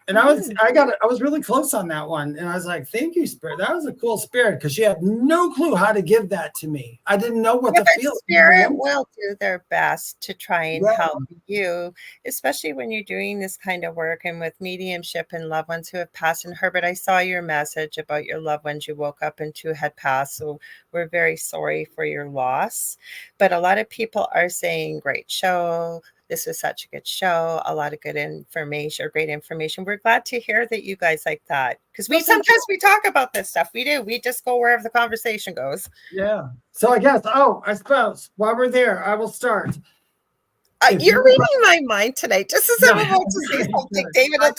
and I was really close on that one. And I was like, thank you, spirit. That was a cool spirit, because she had no clue how to give that to me. I didn't know what to feel. Spirit will do their best to try and help you, especially when you're doing this kind of work and with mediumship and loved ones who have passed. And Herbert, I saw your message about your loved ones you woke up and 2 had passed. So we're very sorry for your loss. But a lot of people are saying, great show. This was such a good show. A lot of good information, or great information. We're glad to hear that you guys like that, because sometimes we talk about this stuff. We do. We just go wherever the conversation goes. Yeah. So I guess, I suppose while we're there, I will start. You're reading my mind tonight. Just as I'm about to say something, David, I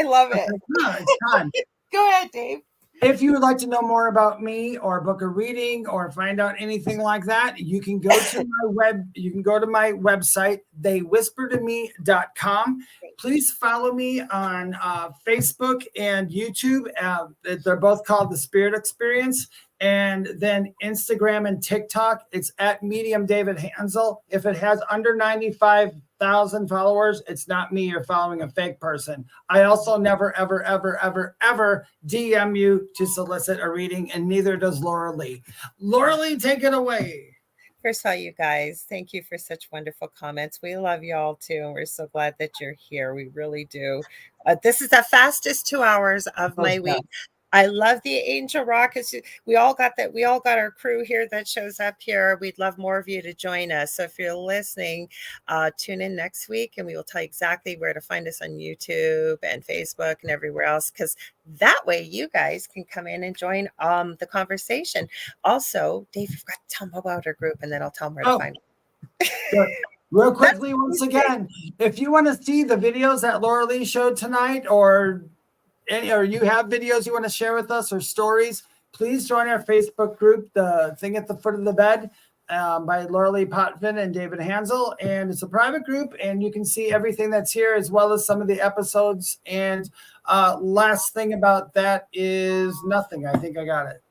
love it. It's time. Go ahead, Dave. If you would like to know more about me, or book a reading, or find out anything like that, you can go to my website, theywhispertome.com. Please follow me on Facebook and YouTube. They're both called The Spirit Experience. And then Instagram and TikTok, it's at Medium David Hanzel. If it has under 95 1,000 followers, it's not me. You're following a fake person. I also never, ever, ever, ever, ever DM you to solicit a reading, and neither does Lorilei. Lorilei, take it away. First of all, you guys, thank you for such wonderful comments. We love you all too, and we're so glad that you're here. We really do. This is the fastest 2 hours of my week. I love the Angel Rock. We all got that. We all got our crew here that shows up here. We'd love more of you to join us. So if you're listening, tune in next week, and we will tell you exactly where to find us on YouTube and Facebook and everywhere else, because that way you guys can come in and join the conversation. Also, Dave, you've got to tell them about our group, and then I'll tell them where to find them. Real quickly, once again, if you want to see the videos that Lorilei showed tonight, or you have videos you want to share with us or stories, please join our Facebook group, The Thing at the Foot of the Bed, by Lorilei Potvin and David Hanzel. And it's a private group, and you can see everything that's here as well as some of the episodes. And last thing about that is nothing. I think I got it.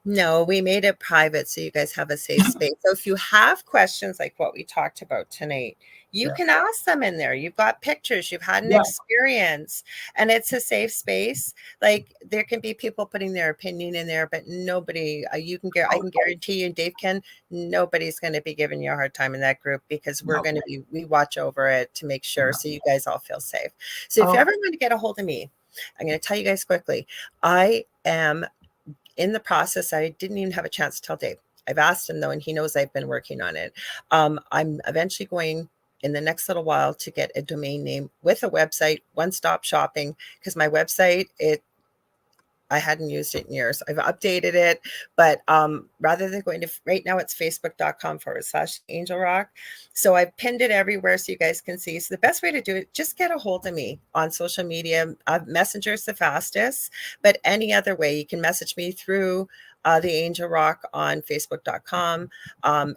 No, we made it private so you guys have a safe space. So if you have questions like what we talked about tonight, you can ask them in there. You've got pictures, you've had an experience, and it's a safe space. Like, there can be people putting their opinion in there, but nobody, I can guarantee you, and Dave can, nobody's going to be giving you a hard time in that group, because we watch over it to make sure so you guys all feel safe. So if you ever want to get a hold of me, I'm going to tell you guys quickly, I am in the process. I didn't even have a chance to tell Dave. I've asked him though, and he knows I've been working on it. I'm eventually going in the next little while to get a domain name with a website, one-stop shopping, because my website, I hadn't used it in years. I've updated it, but rather than going to, right now it's facebook.com/Angel Rock. So I've pinned it everywhere so you guys can see. So the best way to do it, just get a hold of me on social media. Messenger is the fastest, but any other way, you can message me through the Angel Rock on facebook.com.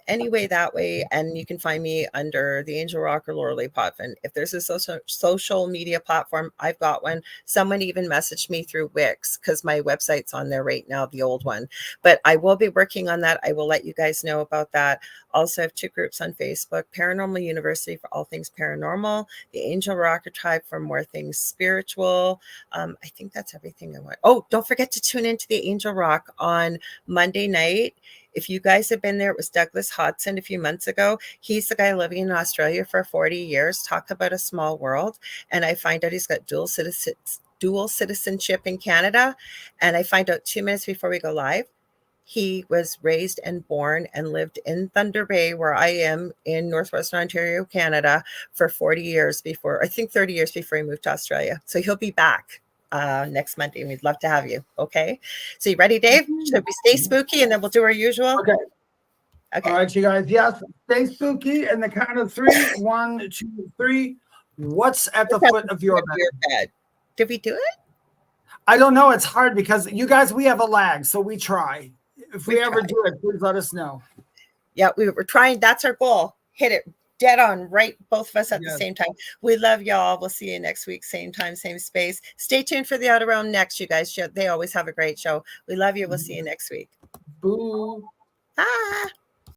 Anyway, that way, and you can find me under the Angel Rock or Lorilei Potvin. If there's a social media platform, I've got one. Someone even messaged me through Wix, because my website's on there right now, the old one. But I will be working on that. I will let you guys know about that. Also, I have 2 groups on Facebook: Paranormal University for all things paranormal, the Angel Rock Tribe for more things spiritual. I think that's everything I want. Oh, don't forget to tune into the Angel Rock on Monday night. If you guys have been there, it was Douglas Hodson a few months ago. He's the guy living in Australia for 40 years. Talk about a small world. And I find out he's got dual citizenship in Canada. And I find out 2 minutes before we go live, he was raised and born and lived in Thunder Bay, where I am in Northwestern Ontario, Canada, for 40 years before, I think 30 years before he moved to Australia. So he'll be back next Monday, and we'd love to have you. Okay, so you ready, Dave? Should we stay spooky, and then we'll do our usual? Okay. All right, you guys. Yes, stay spooky. And the count of 3. 1, 2, 3. What's at the foot of your bed? Did we do it? I don't know. It's hard because you guys, we have a lag, so we try. If we ever do it, please let us know. Yeah, we're trying. That's our goal. Hit it dead on, right? Both of us at the same time. We love y'all. We'll see you next week. Same time, same space. Stay tuned for the Outer Realm next, you guys. They always have a great show. We love you. We'll see you next week. Boo. Ah.